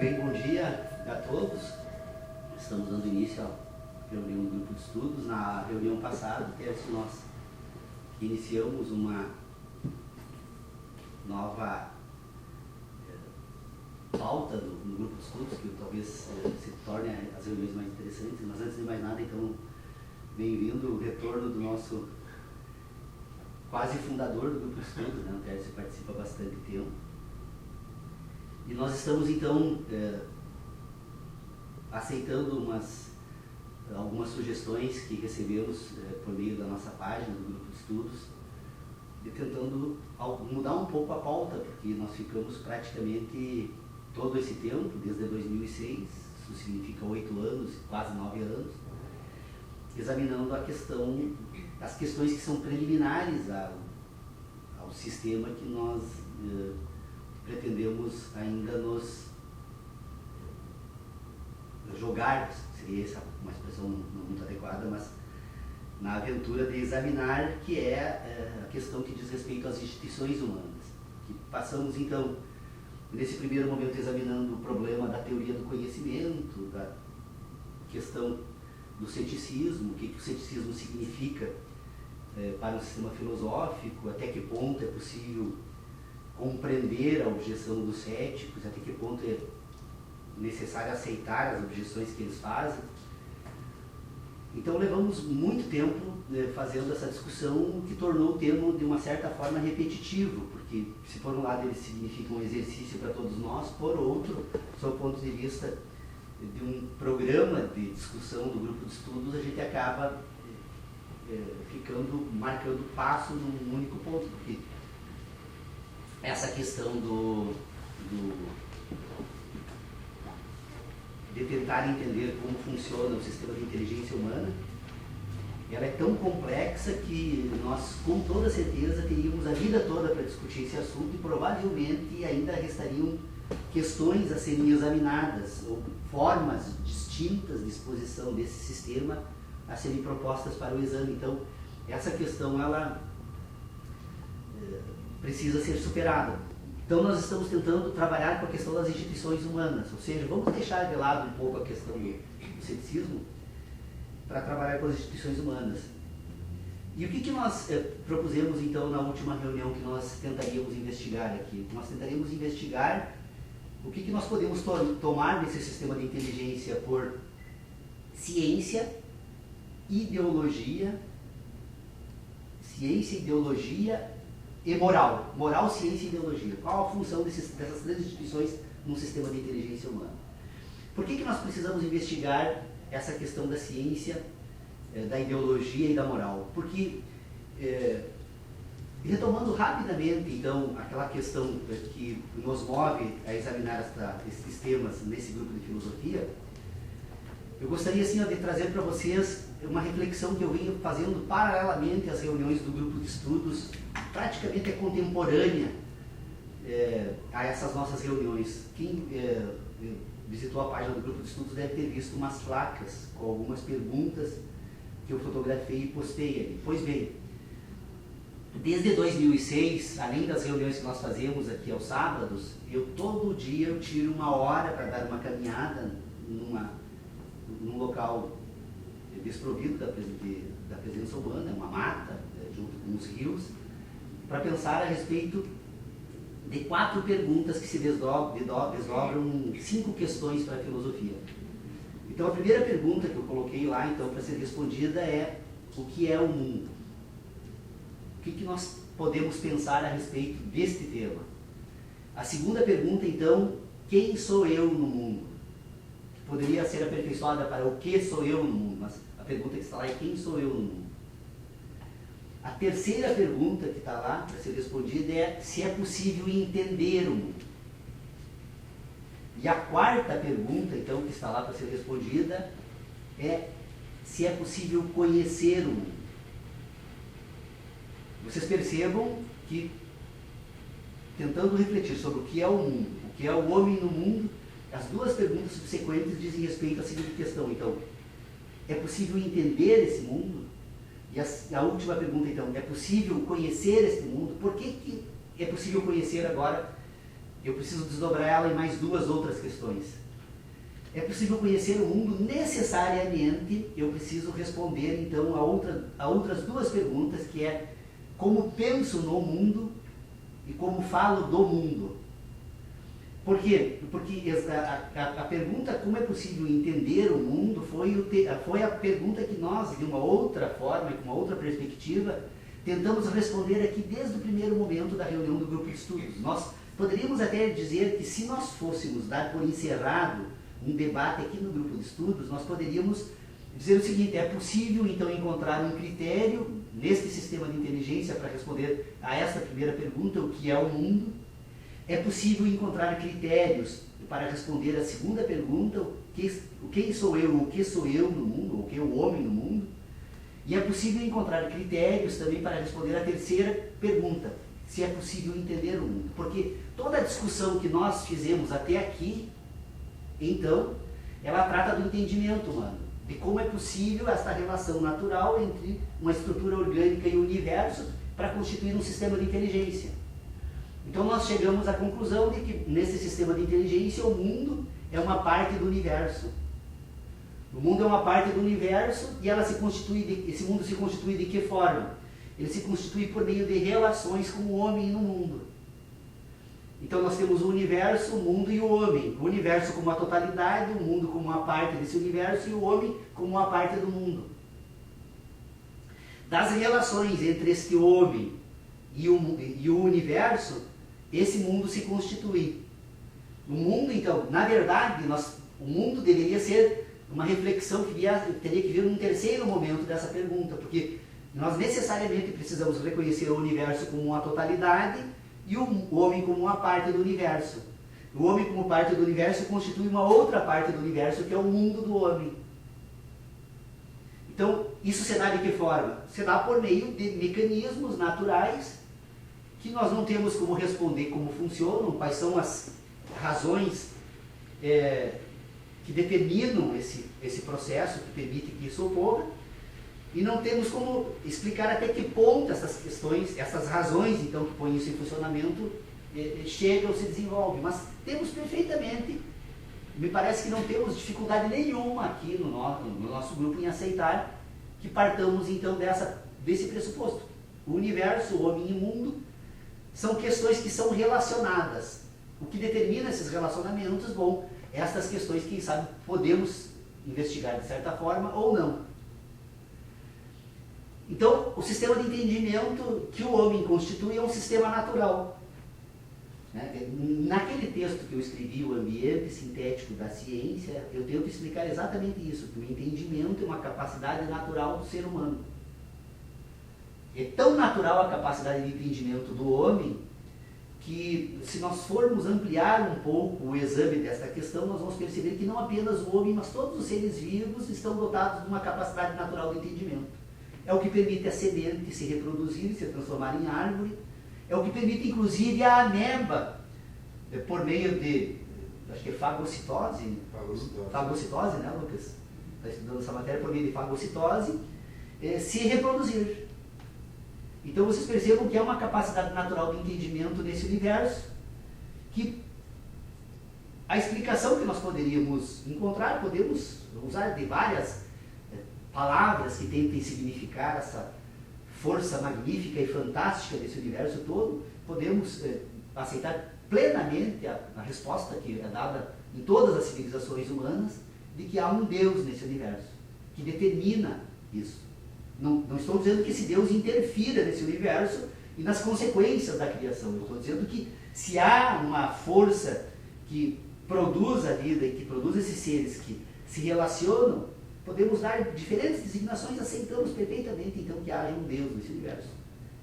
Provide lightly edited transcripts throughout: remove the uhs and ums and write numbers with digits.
Bem, bom dia a todos. Estamos dando início à reunião do grupo de estudos. Na reunião passada, nós iniciamos uma nova pauta no grupo de estudos, que talvez se torne as reuniões mais interessantes. Mas antes de mais nada, então, bem-vindo o retorno do nosso quase fundador do grupo de estudos, né? O Tércio participa há bastante tempo. E nós estamos, então, aceitando algumas sugestões que recebemos por meio da nossa página do grupo de estudos, e tentando mudar um pouco a pauta, porque nós ficamos praticamente todo esse tempo, desde 2006, isso significa 8 anos, quase 9 anos, examinando as questões que são preliminares ao sistema que nós pretendemos ainda nos jogar, seria essa uma expressão não muito adequada, mas na aventura de examinar, que é a questão que diz respeito às instituições humanas. Que passamos, então, nesse primeiro momento, examinando o problema da teoria do conhecimento, da questão do ceticismo, o que o ceticismo significa para o sistema filosófico, até que ponto é possível compreender a objeção dos céticos, até que ponto é necessário aceitar as objeções que eles fazem. Então levamos muito tempo fazendo essa discussão, que tornou o tema de uma certa forma repetitivo, porque se por um lado ele significa um exercício para todos nós, por outro, sob o ponto de vista de um programa de discussão do grupo de estudos, a gente acaba marcando passo num único ponto, porque essa questão de tentar entender como funciona o sistema de inteligência humana, ela é tão complexa que nós, com toda certeza, teríamos a vida toda para discutir esse assunto, e provavelmente ainda restariam questões a serem examinadas, ou formas distintas de exposição desse sistema a serem propostas para o exame. Então, essa questão, ela precisa ser superada. Então nós estamos tentando trabalhar com a questão das instituições humanas, ou seja, vamos deixar de lado um pouco a questão do ceticismo para trabalhar com as instituições humanas. E o que nós propusemos então na última reunião que nós tentaríamos investigar aqui? Nós tentaríamos investigar o que nós podemos tomar desse sistema de inteligência por ciência, ideologia e moral. Moral, ciência e ideologia. Qual a função dessas três instituições num sistema de inteligência humana? Por que nós precisamos investigar essa questão da ciência, da ideologia e da moral? Porque, retomando rapidamente, então, aquela questão que nos move a examinar esses temas nesse grupo de filosofia, eu gostaria, assim, de trazer para vocês uma reflexão que eu venho fazendo paralelamente às reuniões do grupo de estudos, praticamente contemporânea a essas nossas reuniões. Quem visitou a página do grupo de estudos deve ter visto umas placas com algumas perguntas que eu fotografei e postei ali. Pois bem, desde 2006, além das reuniões que nós fazemos aqui aos sábados, todo dia eu tiro uma hora para dar uma caminhada num local desprovido da presença humana, uma mata, junto com os rios, para pensar a respeito de 4 perguntas que se desdobram em 5 questões para a filosofia. Então a primeira pergunta que eu coloquei lá, então, para ser respondida é: o que é o mundo? O que nós podemos pensar a respeito deste tema? A segunda pergunta, então: quem sou eu no mundo? Que poderia ser aperfeiçoada para o que sou eu no mundo, mas a pergunta que está lá é: quem sou eu no mundo? A terceira pergunta que está lá para ser respondida é se é possível entender o mundo. E a quarta pergunta, então, que está lá para ser respondida é se é possível conhecer o mundo. Vocês percebam que, tentando refletir sobre o que é o mundo, o que é o homem no mundo, as 2 perguntas subsequentes dizem respeito à seguinte questão. Então, é possível entender esse mundo? E a última pergunta, então, é possível conhecer este mundo? Por que é possível conhecer agora eu preciso desdobrar ela em mais duas outras questões. É possível conhecer o mundo? Necessariamente eu preciso responder então a outras duas perguntas, que é como penso no mundo e como falo do mundo. Por quê? Porque a pergunta como é possível entender o mundo foi a pergunta que nós, de uma outra forma e com uma outra perspectiva, tentamos responder aqui desde o primeiro momento da reunião do grupo de estudos. Nós poderíamos até dizer que se nós fôssemos dar por encerrado um debate aqui no grupo de estudos, nós poderíamos dizer o seguinte: é possível então encontrar um critério neste sistema de inteligência para responder a esta primeira pergunta, o que é o mundo. É possível encontrar critérios para responder a segunda pergunta, o quem sou eu, o que sou eu no mundo, o que é o homem no mundo. E é possível encontrar critérios também para responder a terceira pergunta, se é possível entender o mundo. Porque toda a discussão que nós fizemos até aqui, então, ela trata do entendimento humano, de como é possível esta relação natural entre uma estrutura orgânica e o universo para constituir um sistema de inteligência. Então nós chegamos à conclusão de que nesse sistema de inteligência o mundo é uma parte do universo. O mundo é uma parte do universo e esse mundo se constitui de que forma? Ele se constitui por meio de relações com o homem no mundo. Então nós temos o universo, o mundo e o homem. O universo como a totalidade, o mundo como uma parte desse universo e o homem como uma parte do mundo. Das relações entre este homem e o universo, esse mundo se constitui. O mundo, então, na verdade, o mundo deveria ser uma reflexão que teria que vir num terceiro momento dessa pergunta, porque nós necessariamente precisamos reconhecer o universo como uma totalidade e o homem como uma parte do universo. O homem como parte do universo constitui uma outra parte do universo, que é o mundo do homem. Então, isso se dá de que forma? Se dá por meio de mecanismos naturais que nós não temos como responder como funcionam, quais são as razões que determinam esse processo, que permite que isso ocorra, e não temos como explicar até que ponto essas questões, essas razões então que põem isso em funcionamento, chegam ou se desenvolvem. Mas temos perfeitamente, me parece que não temos dificuldade nenhuma aqui no nosso grupo em aceitar que partamos então desse pressuposto. O universo, o homem e o mundo são questões que são relacionadas. O que determina esses relacionamentos, bom, estas questões, quem sabe, podemos investigar de certa forma ou não. Então, o sistema de entendimento que o homem constitui é um sistema natural. Naquele texto que eu escrevi, O Ambiente Sintético da Ciência, eu tento explicar exatamente isso, que o entendimento é uma capacidade natural do ser humano. É tão natural a capacidade de entendimento do homem que, se nós formos ampliar um pouco o exame desta questão, nós vamos perceber que não apenas o homem, mas todos os seres vivos estão dotados de uma capacidade natural de entendimento. É o que permite a semente se reproduzir, se transformar em árvore. É o que permite, inclusive, a ameba, por meio de, acho que é fagocitose. Fagocitose, né, Lucas? Está estudando essa matéria, por meio de fagocitose, se reproduzir. Então vocês percebam que é uma capacidade natural de entendimento nesse universo, que a explicação que nós poderíamos encontrar, podemos usar de várias palavras que tentem significar essa força magnífica e fantástica desse universo todo, podemos aceitar plenamente a resposta que é dada em todas as civilizações humanas, de que há um Deus nesse universo, que determina isso. Não estou dizendo que esse Deus interfira nesse universo e nas consequências da criação. Eu estou dizendo que se há uma força que produz a vida e que produz esses seres que se relacionam, podemos dar diferentes designações, aceitamos perfeitamente então que haja um Deus nesse universo,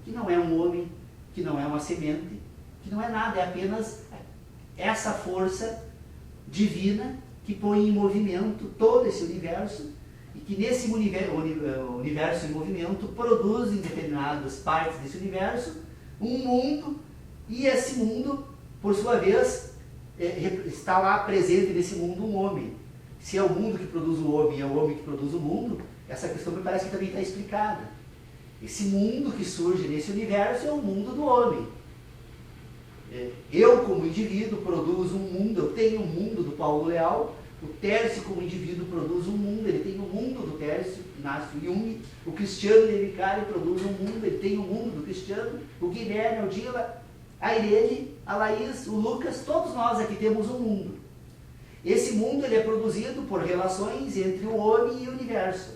que não é um homem, que não é uma semente, que não é nada, é apenas essa força divina que põe em movimento todo esse universo e que nesse universo em movimento produz em determinadas partes desse universo um mundo, e esse mundo, por sua vez, está lá presente nesse mundo um homem. Se é o mundo que produz o homem, é o homem que produz o mundo, essa questão me parece que também está explicada. Esse mundo que surge nesse universo é o mundo do homem. eu como indivíduo produzo um mundo, eu tenho um mundo do Paulo Leal, o Tércio como indivíduo produz um mundo, ele tem o mundo do Tércio, Inácio Jung, o Cristiano de Vicari produz um mundo, ele tem o mundo do Cristiano, o Guilherme, o Dila, a Irene, a Laís, o Lucas, todos nós aqui temos um mundo. Esse mundo ele é produzido por relações entre o homem e o universo.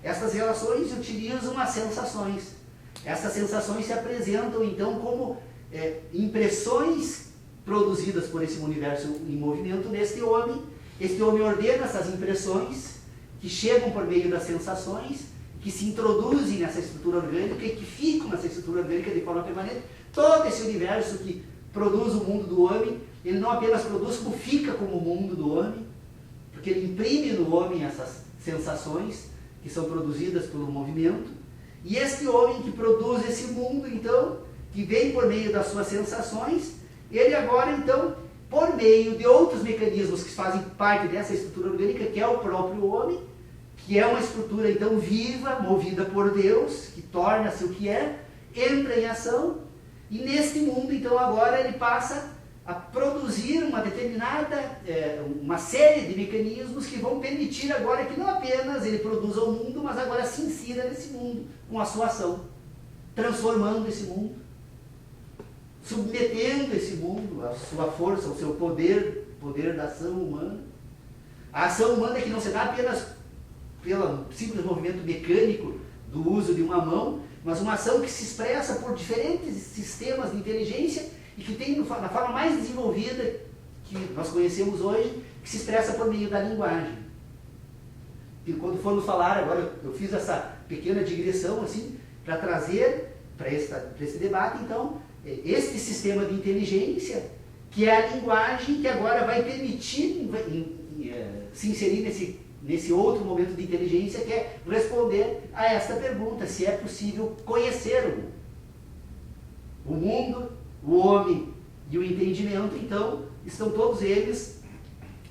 Essas relações utilizam as sensações. Essas sensações se apresentam então como impressões produzidas por esse universo em movimento neste homem. Este homem ordena essas impressões que chegam por meio das sensações, que se introduzem nessa estrutura orgânica e que ficam nessa estrutura orgânica de forma permanente. Todo esse universo que produz o mundo do homem, ele não apenas produz, como fica como o mundo do homem, porque ele imprime no homem essas sensações que são produzidas pelo movimento. E este homem que produz esse mundo, então, que vem por meio das suas sensações, ele agora, então, por meio de outros mecanismos que fazem parte dessa estrutura orgânica, que é o próprio homem, que é uma estrutura, então, viva, movida por Deus, que torna-se o que é, entra em ação, e neste mundo, então, agora ele passa a produzir uma determinada, uma série de mecanismos que vão permitir agora que não apenas ele produza o mundo, mas agora se insira nesse mundo com a sua ação, transformando esse mundo, submetendo esse mundo à sua força, ao seu poder da ação humana. A ação humana que não se dá apenas pelo simples movimento mecânico do uso de uma mão, mas uma ação que se expressa por diferentes sistemas de inteligência e que tem, na forma mais desenvolvida que nós conhecemos hoje, que se expressa por meio da linguagem. E quando formos falar, agora eu fiz essa pequena digressão assim, para trazer para esse debate, então, este sistema de inteligência, que é a linguagem que agora vai permitir se inserir nesse outro momento de inteligência, que é responder a esta pergunta, se é possível conhecer o mundo, o homem e o entendimento. Então, estão todos eles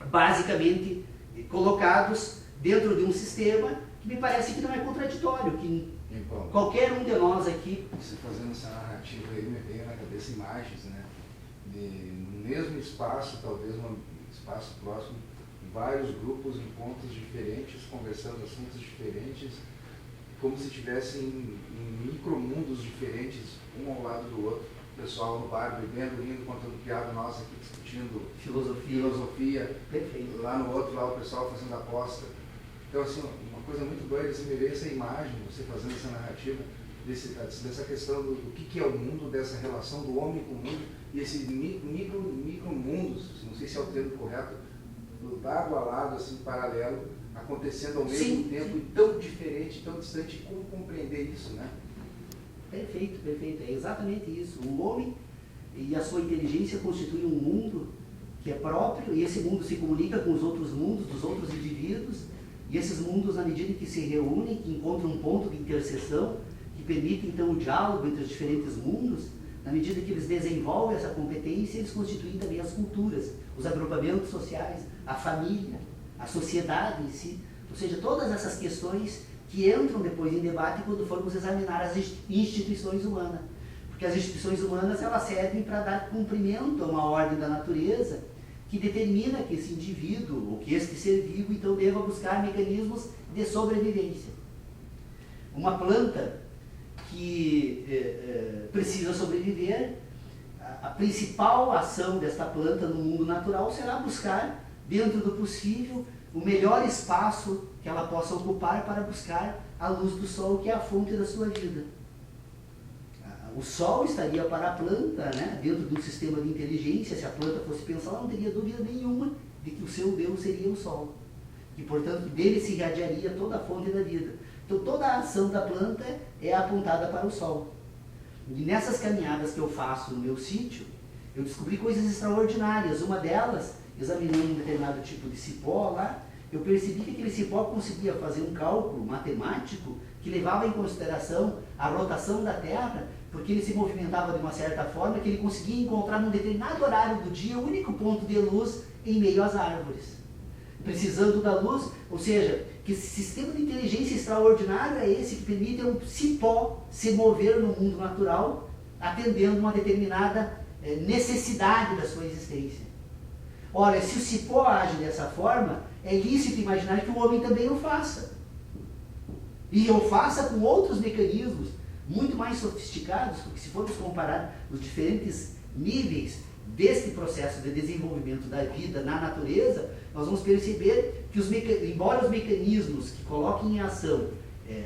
basicamente colocados dentro de um sistema que me parece que não é contraditório, que qualquer um de nós aqui... Você fazendo essa narrativa aí, me veio na cabeça imagens, né? No mesmo espaço, talvez um espaço próximo, vários grupos em pontos diferentes, conversando assuntos diferentes, como se tivessem em micromundos diferentes, um ao lado do outro. O pessoal no bar bebendo, rindo, contando piada, nós aqui discutindo filosofia. Perfeito. Lá no outro, lá o pessoal fazendo aposta. Então, assim, uma coisa muito doida, assim, me veio essa imagem, você fazendo essa narrativa, dessa questão do que é o mundo, dessa relação do homem com o mundo, e esses micromundos, não sei se é o termo correto, lado a lado, assim, paralelo, acontecendo ao mesmo tempo, e tão diferente, tão distante. Como compreender isso, né? Perfeito, perfeito. É exatamente isso. O homem e a sua inteligência constituem um mundo que é próprio, e esse mundo se comunica com os outros mundos, dos outros indivíduos, e esses mundos, na medida que se reúnem, que encontram um ponto de interseção, que permite, então, o diálogo entre os diferentes mundos, na medida que eles desenvolvem essa competência, eles constituem também as culturas, os agrupamentos sociais, a família, a sociedade em si. Ou seja, todas essas questões que entram depois em debate quando formos examinar as instituições humanas. Porque as instituições humanas, elas servem para dar cumprimento a uma ordem da natureza que determina que esse indivíduo, ou que este ser vivo, então, deva buscar mecanismos de sobrevivência. Uma planta que precisa sobreviver, a principal ação desta planta no mundo natural será buscar, dentro do possível, o melhor espaço que ela possa ocupar para buscar a luz do sol, que é a fonte da sua vida. O sol estaria para a planta, né, dentro de um sistema de inteligência. Se a planta fosse pensar, ela não teria dúvida nenhuma de que o seu Deus seria o sol. E, portanto, dele se irradiaria toda a fonte da vida. Então, toda a ação da planta é apontada para o sol. E nessas caminhadas que eu faço no meu sítio, eu descobri coisas extraordinárias. Uma delas, examinando um determinado tipo de cipó lá, eu percebi que aquele cipó conseguia fazer um cálculo matemático que levava em consideração a rotação da Terra, porque ele se movimentava de uma certa forma que ele conseguia encontrar num determinado horário do dia o único ponto de luz em meio às árvores. Precisando da luz, ou seja, que esse sistema de inteligência extraordinário é esse que permite um cipó se mover no mundo natural, atendendo uma determinada necessidade da sua existência. Ora, se o cipó age dessa forma, é lícito imaginar que o homem também o faça. E o faça com outros mecanismos muito mais sofisticados, porque se formos comparar os diferentes níveis deste processo de desenvolvimento da vida na natureza, nós vamos perceber que, embora os mecanismos que coloquem em ação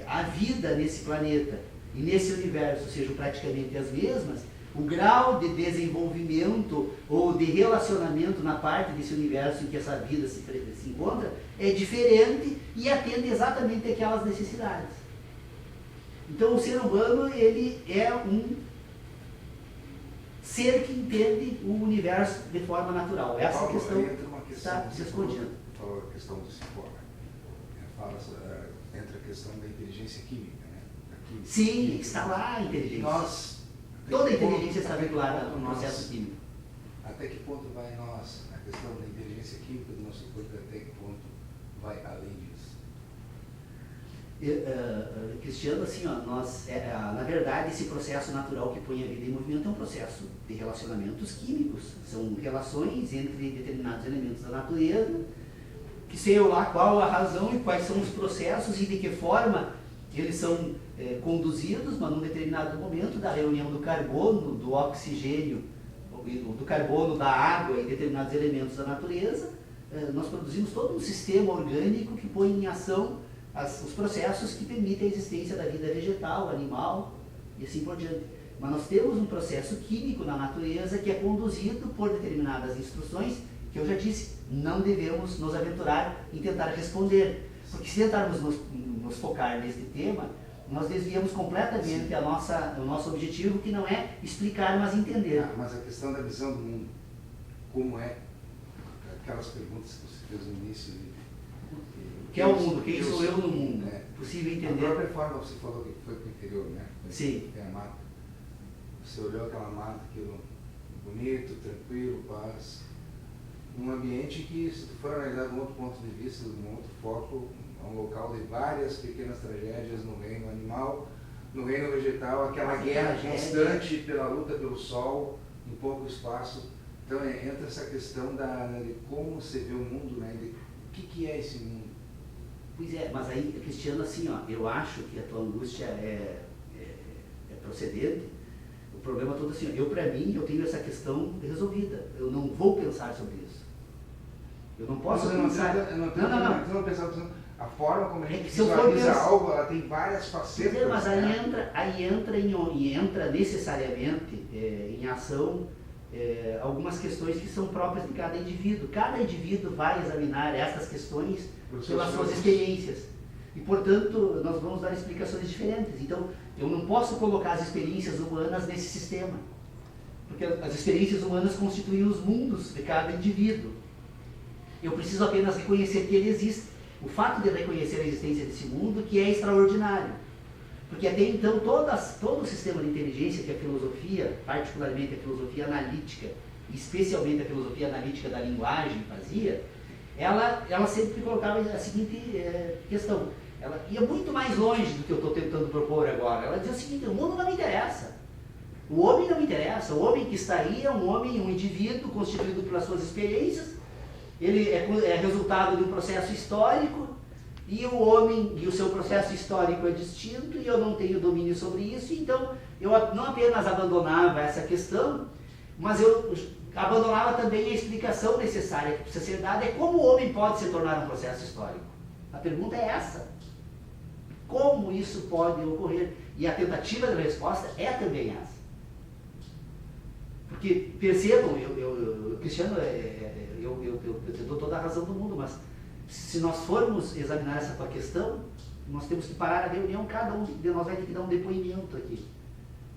a vida nesse planeta e nesse universo sejam praticamente as mesmas, o grau de desenvolvimento ou de relacionamento na parte desse universo em que essa vida se encontra é diferente e atende exatamente àquelas necessidades. Então o ser humano, ele é um ser que entende o universo de forma natural. Essa Paulo, questão entra uma questão está respondida. Falou a questão do cipó, entra a questão da inteligência química, né? Sim, está lá a inteligência. Toda a inteligência está vinculada ao processo químico. Até que ponto vai a questão da inteligência química do nosso corpo, até que ponto vai além disso? Cristiano, assim, na verdade, esse processo natural que põe a vida em movimento é um processo de relacionamentos químicos. São relações entre determinados elementos da natureza, que sei eu lá qual a razão e quais são os processos e de que forma eles são conduzidos, mas num determinado momento da reunião do carbono, do oxigênio, do carbono, da água e determinados elementos da natureza, nós produzimos todo um sistema orgânico que põe em ação os processos que permitem a existência da vida vegetal, animal e assim por diante. Mas nós temos um processo químico na natureza que é conduzido por determinadas instruções que eu já disse, não devemos nos aventurar em tentar responder. Porque se tentarmos nos focar neste tema, nós desviamos completamente o nosso objetivo, que não é explicar, mas entender. Mas a questão da visão do mundo, como é, aquelas perguntas que você fez no início. O que é o mundo? Quem sou eu no mundo? Possível entender. A própria forma você falou que foi para o interior, né? Sim. Tem a mata. Você olhou aquela mata, aquilo bonito, tranquilo, paz. Um ambiente que, se tu for analisar de um outro ponto de vista, de um outro foco, é um local de várias pequenas tragédias no reino animal, no reino vegetal, aquela guerra constante pela luta pelo sol, em pouco espaço. Então entra essa questão de como você vê o mundo, né? De o que é esse mundo. Pois é, mas aí, Cristiano, assim, eu acho que a tua angústia é procedente. O problema todo assim, para mim, eu tenho essa questão resolvida. Eu não vou pensar sobre isso. Eu não posso pensar... Não. A forma como a gente visualiza algo, ela tem várias facetas. Mas aí entra necessariamente em ação algumas questões que são próprias de cada indivíduo. Cada indivíduo vai examinar essas questões pelas suas experiências. E, portanto, nós vamos dar explicações diferentes. Então, eu não posso colocar as experiências humanas nesse sistema. Porque as experiências humanas constituem os mundos de cada indivíduo. Eu preciso apenas reconhecer que ele existe. O fato de reconhecer a existência desse mundo, que é extraordinário. Porque até então, todo o sistema de inteligência que a filosofia, particularmente a filosofia analítica, especialmente a filosofia analítica da linguagem fazia, ela sempre colocava a seguinte questão. Ela ia muito mais longe do que eu estou tentando propor agora. Ela dizia o seguinte: o mundo não me interessa. O homem não me interessa. O homem que está aí é um indivíduo constituído pelas suas experiências. Ele é resultado de um processo histórico, e o homem e o seu processo histórico é distinto, e eu não tenho domínio sobre isso. Então eu não apenas abandonava essa questão, mas eu abandonava também a explicação necessária que precisa ser dada, é como o homem pode se tornar um processo histórico. A pergunta é essa: como isso pode ocorrer? E a tentativa de resposta é também essa. Porque, percebam, Cristiano, eu dou toda a razão do mundo, mas se nós formos examinar essa tua questão, nós temos que parar a reunião, cada um de nós vai ter que dar um depoimento aqui.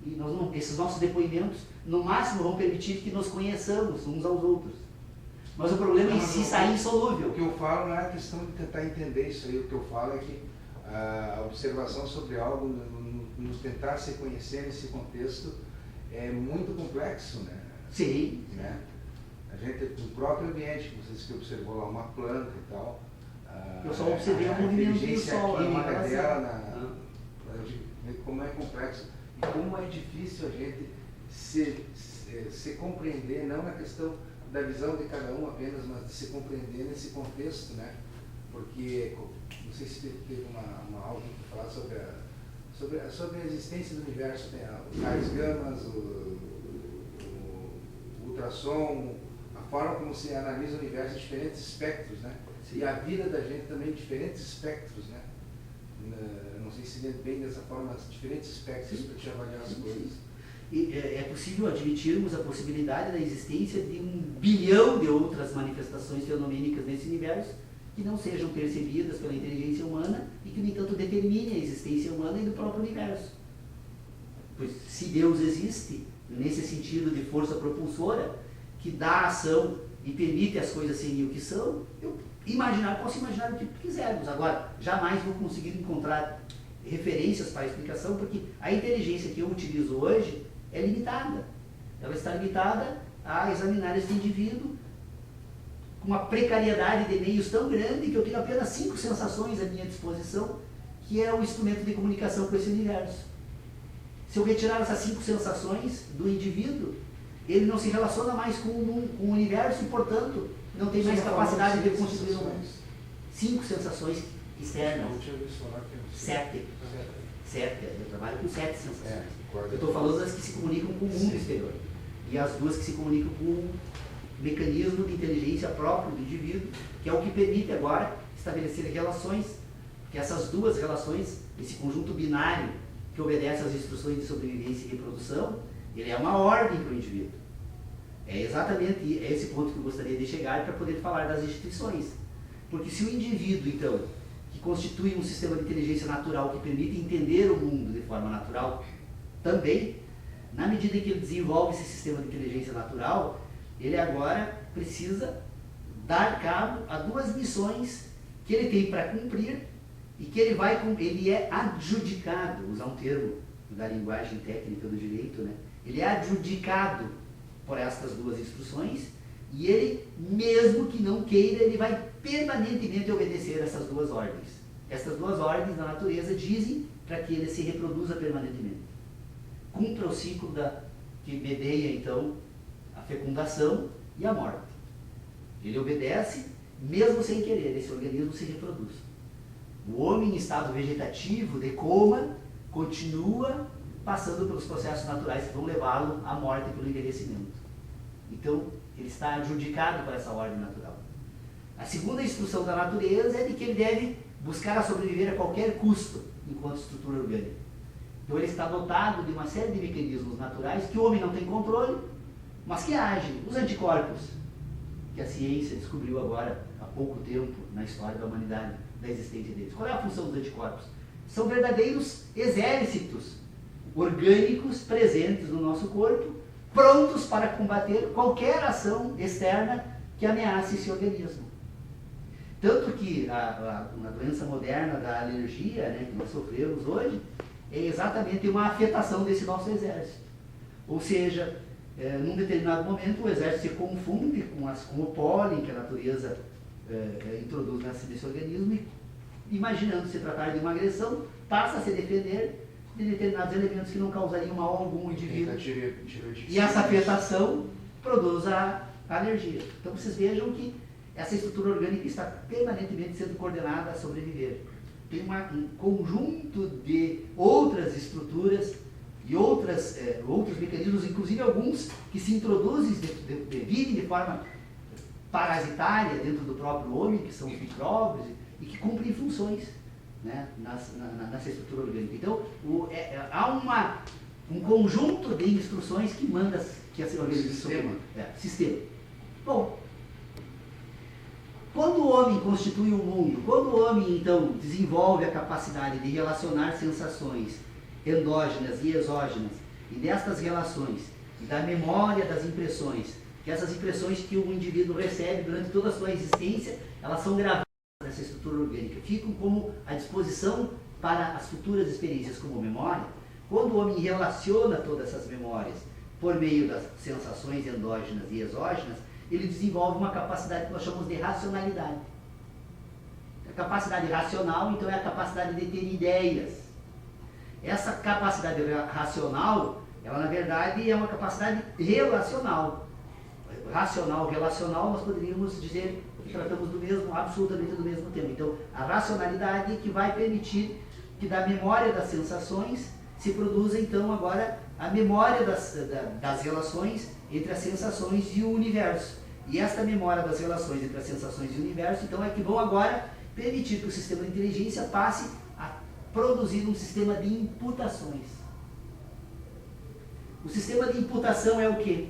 E esses nossos depoimentos, no máximo, vão permitir que nos conheçamos uns aos outros. Mas o problema em si está insolúvel. O que eu falo não é a questão de tentar entender isso aí, o que eu falo é que a observação sobre algo, nos tentar se conhecer nesse contexto, é muito complexo, né? Sim. Né? A gente, no próprio ambiente, vocês que observou lá uma planta e tal, eu só observei o movimento do sol, a química dela, como é complexo e como é difícil a gente se compreender, não na questão da visão de cada um apenas, mas de se compreender nesse contexto, né? Porque, não sei se teve uma aula que falar sobre a existência do universo, né? Os raios gamas, o ultrassom, a forma como se analisa o universo em diferentes espectros, né? E a vida da gente também em diferentes espectros, né? Não sei se bem dessa forma, diferentes espectros para te avaliar as coisas. E é possível admitirmos a possibilidade da existência de 1 bilhão de outras manifestações fenomênicas nesse universo que não sejam percebidas pela inteligência humana e que, no entanto, determinem a existência humana e do próprio universo. Pois, se Deus existe, nesse sentido de força propulsora, que dá ação e permite as coisas serem o que são, eu posso imaginar o que quisermos. Agora, jamais vou conseguir encontrar referências para a explicação, porque a inteligência que eu utilizo hoje é limitada. Ela está limitada a examinar esse indivíduo com uma precariedade de meios tão grande que eu tenho apenas 5 sensações à minha disposição, que é o instrumento de comunicação com esse universo. Se eu retirar essas 5 sensações do indivíduo, ele não se relaciona mais com o universo e, portanto, não tem mais capacidade de constituir um mundo. 5 sensações externas. 7. Eu trabalho com 7 sensações. Eu estou falando das que se comunicam com o mundo exterior. E as 2 que se comunicam com o mecanismo de inteligência próprio do indivíduo, que é o que permite agora estabelecer relações, que essas 2 relações, esse conjunto binário que obedece às instruções de sobrevivência e reprodução, ele é uma ordem para o indivíduo. É exatamente esse ponto que eu gostaria de chegar para poder falar das instituições. Porque se o indivíduo, então, que constitui um sistema de inteligência natural que permite entender o mundo de forma natural, também, na medida em que ele desenvolve esse sistema de inteligência natural, ele agora precisa dar cabo a 2 missões que ele tem para cumprir e que ele é adjudicado, usar um termo da linguagem técnica do direito, né? Ele é adjudicado por estas 2 instruções e ele, mesmo que não queira, ele vai permanentemente obedecer essas 2 ordens. Essas 2 ordens da natureza dizem para que ele se reproduza permanentemente. Cumpra o ciclo que medeia, então, a fecundação e a morte. Ele obedece, mesmo sem querer, esse organismo se reproduz. O homem em estado vegetativo, de coma, continua passando pelos processos naturais que vão levá-lo à morte pelo envelhecimento. Então, ele está adjudicado por essa ordem natural. A segunda instrução da natureza é de que ele deve buscar a sobreviver a qualquer custo, enquanto estrutura orgânica. Então, ele está dotado de uma série de mecanismos naturais que o homem não tem controle, mas que agem. Os anticorpos, que a ciência descobriu agora, há pouco tempo, na história da humanidade, da existência deles. Qual é a função dos anticorpos? São verdadeiros exércitos orgânicos presentes no nosso corpo, prontos para combater qualquer ação externa que ameace esse organismo. Tanto que a doença moderna da alergia, né, que nós sofremos hoje, é exatamente uma afetação desse nosso exército. Ou seja, num determinado momento o exército se confunde com o pólen que a natureza introduz nesse organismo e, imaginando se tratar de uma agressão, passa a se defender de determinados elementos que não causariam mal a algum indivíduo. E essa afetação produz a alergia. Então vocês vejam que essa estrutura orgânica está permanentemente sendo coordenada a sobreviver. Tem um conjunto de outras estruturas e outros mecanismos, inclusive alguns que se introduzem, vivem de forma parasitária dentro do próprio homem, que são os micróbios, e que cumprem funções, né, nessa estrutura orgânica. Então, há um conjunto de instruções que manda que esse organismo sistema. Bom, quando o homem constitui o mundo, quando o homem, então, desenvolve a capacidade de relacionar sensações endógenas e exógenas, e destas relações, e da memória das impressões, que essas impressões que o indivíduo recebe durante toda a sua existência, elas são gravadas nessa estrutura orgânica, ficam como à disposição para as futuras experiências como memória. Quando o homem relaciona todas essas memórias por meio das sensações endógenas e exógenas, ele desenvolve uma capacidade que nós chamamos de racionalidade. A capacidade racional, então, é a capacidade de ter ideias. essa capacidade racional, ela na verdade é uma capacidade relacional. Racional, relacional, nós poderíamos dizer que tratamos do mesmo, absolutamente do mesmo tema. Então, a racionalidade que vai permitir que da memória das sensações se produza então agora a memória das relações entre as sensações e o universo. E esta memória das relações entre as sensações e o universo, então, é que vão agora permitir que o sistema de inteligência passe a produzir um sistema de imputações. O sistema de imputação é o quê?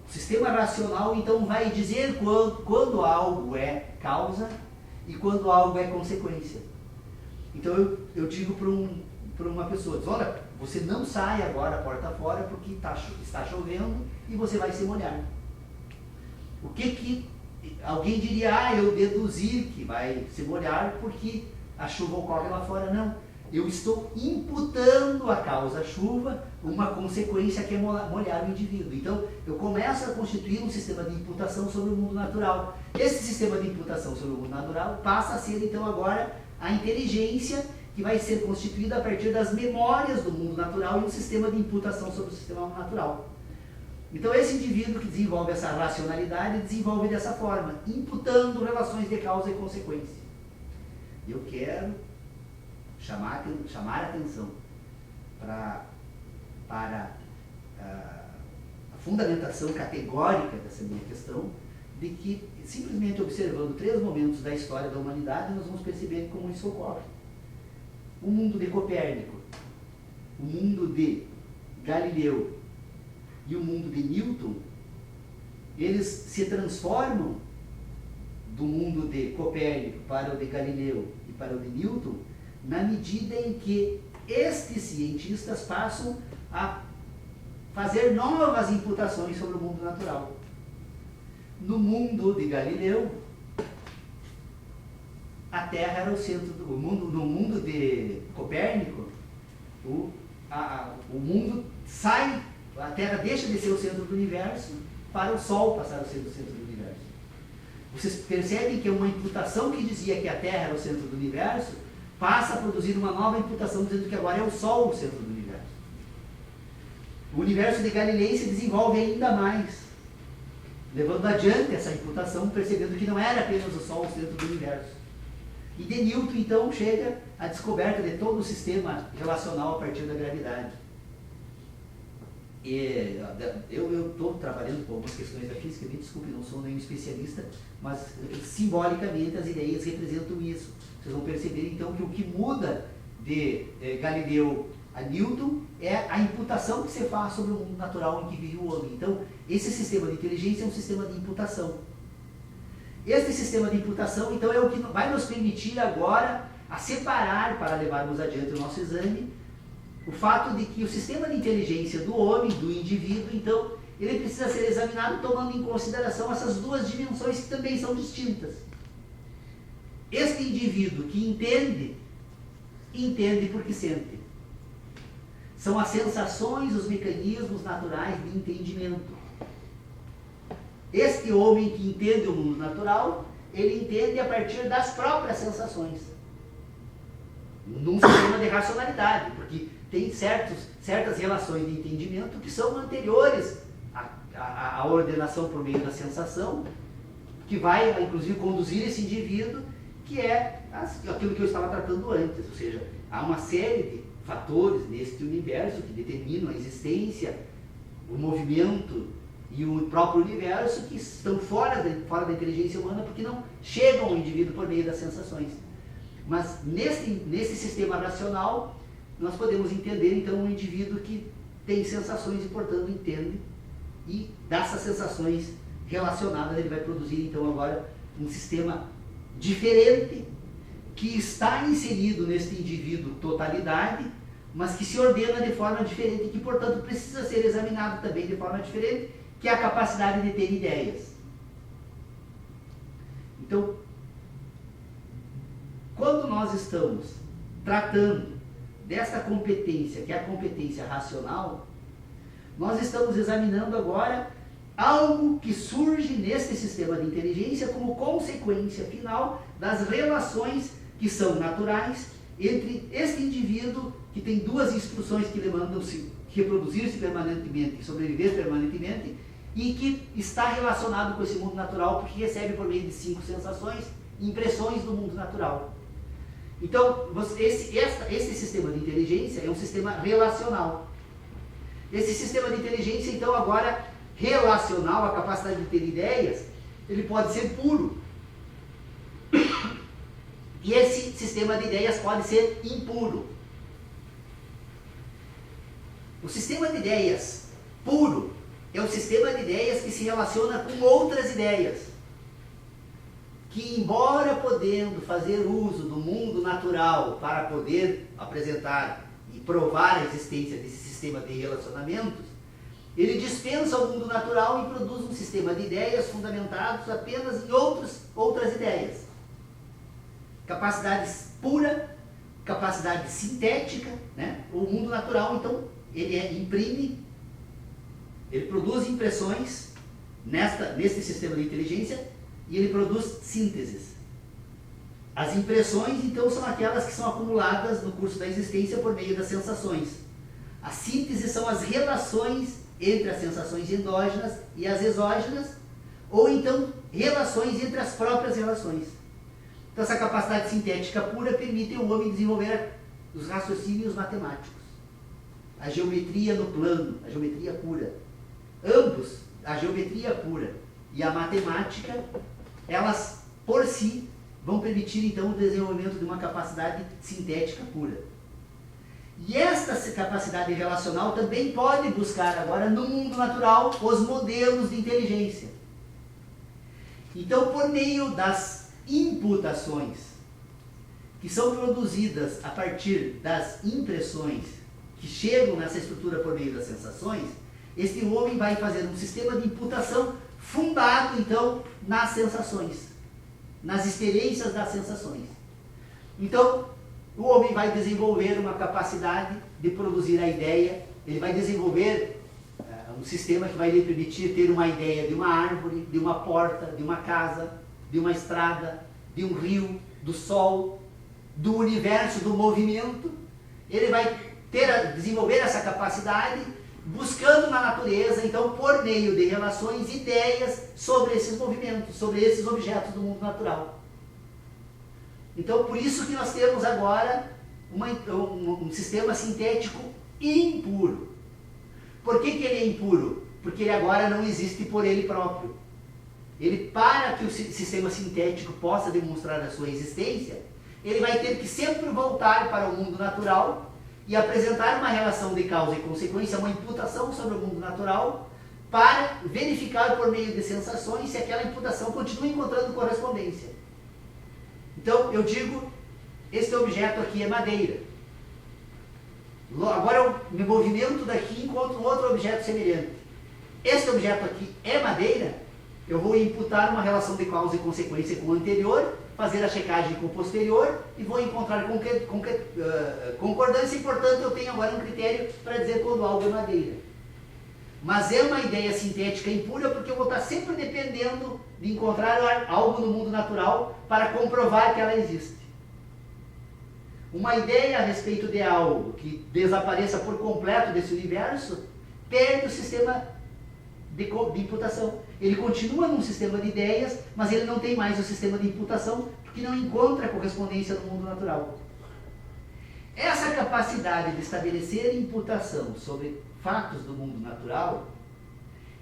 O sistema racional, então, vai dizer quando algo é causa e quando algo é consequência. Então, eu digo para uma pessoa, diz, olha, você não sai agora porta fora porque está chovendo e você vai se molhar. O que alguém diria, eu deduzi que vai se molhar porque a chuva ocorre lá fora. Não, eu estou imputando a causa chuva uma consequência que é molhar o indivíduo. Então, eu começo a constituir um sistema de imputação sobre o mundo natural. Esse sistema de imputação sobre o mundo natural passa a ser, então, agora a inteligência que vai ser constituída a partir das memórias do mundo natural e um sistema de imputação sobre o sistema natural. Então, esse indivíduo que desenvolve essa racionalidade, desenvolve dessa forma, imputando relações de causa e consequência. Eu quero chamar a atenção para a fundamentação categórica dessa minha questão, de que, simplesmente observando 3 momentos da história da humanidade, nós vamos perceber como isso ocorre. O mundo de Copérnico, o mundo de Galileu e o mundo de Newton, eles se transformam do mundo de Copérnico para o de Galileu e para o de Newton, na medida em que estes cientistas passam a fazer novas imputações sobre o mundo natural. No mundo de Galileu, a Terra era o centro do mundo. No mundo de Copérnico, o mundo sai, a Terra deixa de ser o centro do universo para o Sol passar a ser o centro do universo. Vocês percebem que uma imputação que dizia que a Terra era o centro do universo passa a produzir uma nova imputação dizendo que agora é o Sol o centro do universo. O universo de Galileu se desenvolve ainda mais, levando adiante essa imputação, percebendo que não era apenas o Sol o centro do universo. E de Newton, então, chega a descoberta de todo o sistema relacional a partir da gravidade. E eu estou trabalhando com algumas questões da física, me desculpe, não sou nenhum especialista, mas simbolicamente as ideias representam isso. Vocês vão perceber, então, que o que muda de Galileu a Newton é a imputação que se faz sobre o mundo natural em que vive o homem. Então, esse sistema de inteligência é um sistema de imputação. Este sistema de imputação, então, é o que vai nos permitir agora a separar, para levarmos adiante o nosso exame, o fato de que o sistema de inteligência do homem, do indivíduo, então, ele precisa ser examinado tomando em consideração essas 2 dimensões que também são distintas. Este indivíduo que entende porque sente. São as sensações, os mecanismos naturais de entendimento. Este homem que entende o mundo natural, ele entende a partir das próprias sensações. Num sistema de racionalidade, porque tem certas relações de entendimento que são anteriores à ordenação por meio da sensação, que vai, inclusive, conduzir esse indivíduo, que é aquilo que eu estava tratando antes. Ou seja, há uma série de fatores neste universo que determinam a existência, o movimento e o próprio universo, que estão fora da inteligência humana, porque não chegam ao indivíduo por meio das sensações. Mas nesse sistema racional, nós podemos entender, então, um indivíduo que tem sensações e, portanto, entende, e dessas sensações relacionadas ele vai produzir, então, agora um sistema diferente, que está inserido neste indivíduo totalidade, mas que se ordena de forma diferente e que, portanto, precisa ser examinado também de forma diferente, que é a capacidade de ter ideias. Então, quando nós estamos tratando desta competência, que é a competência racional, nós estamos examinando agora algo que surge nesse sistema de inteligência como consequência final das relações que são naturais entre este indivíduo que tem duas instruções que lhe mandam reproduzir-se permanentemente e sobreviver permanentemente, e que está relacionado com esse mundo natural, porque recebe por meio de 5 sensações, impressões do mundo natural. Então, esse sistema de inteligência é um sistema relacional. Esse sistema de inteligência, então, agora, relacional, a capacidade de ter ideias, ele pode ser puro. E esse sistema de ideias pode ser impuro. O sistema de ideias puro é um sistema de ideias que se relaciona com outras ideias, que, embora podendo fazer uso do mundo natural para poder apresentar e provar a existência desse sistema de relacionamentos, ele dispensa o mundo natural e produz um sistema de ideias fundamentados apenas em outras ideias. Capacidade pura, capacidade sintética, né? O mundo natural, então, ele produz impressões nesse sistema de inteligência e ele produz sínteses. As impressões, então, são aquelas que são acumuladas no curso da existência por meio das sensações. As sínteses são as relações entre as sensações endógenas e as exógenas, ou então relações entre as próprias relações. Então, essa capacidade sintética pura permite ao homem desenvolver os raciocínios matemáticos, a geometria no plano, a geometria pura. Ambos, a geometria pura e a matemática, elas por si vão permitir então o desenvolvimento de uma capacidade sintética pura. E esta capacidade relacional também pode buscar agora no mundo natural os modelos de inteligência. Então, por meio das imputações que são produzidas a partir das impressões que chegam nessa estrutura por meio das sensações, este homem vai fazer um sistema de imputação fundado, então, nas sensações, nas experiências das sensações. Então, o homem vai desenvolver uma capacidade de produzir a ideia, ele vai desenvolver um sistema que vai lhe permitir ter uma ideia de uma árvore, de uma porta, de uma casa, de uma estrada, de um rio, do sol, do universo, do movimento. Ele vai desenvolver essa capacidade buscando na natureza, então, por meio de relações, ideias sobre esses movimentos, sobre esses objetos do mundo natural. Então, por isso que nós temos agora um sistema sintético impuro. Por que ele é impuro? Porque ele agora não existe por ele próprio. Ele, para que o sistema sintético possa demonstrar a sua existência, ele vai ter que sempre voltar para o mundo natural e apresentar uma relação de causa e consequência, uma imputação sobre o mundo natural, para verificar por meio de sensações se aquela imputação continua encontrando correspondência. Então, eu digo, este objeto aqui é madeira. Agora, o movimento daqui encontra um outro objeto semelhante. Este objeto aqui é madeira, eu vou imputar uma relação de causa e consequência com o anterior, fazer a checagem com o posterior e vou encontrar concordância e, portanto, eu tenho agora um critério para dizer quando algo é madeira. Mas é uma ideia sintética impura porque eu vou estar sempre dependendo de encontrar algo no mundo natural para comprovar que ela existe. Uma ideia a respeito de algo que desapareça por completo desse universo perde o sistema de imputação. Ele continua num sistema de ideias, mas ele não tem mais o sistema de imputação porque não encontra correspondência no mundo natural. Essa capacidade de estabelecer imputação sobre fatos do mundo natural,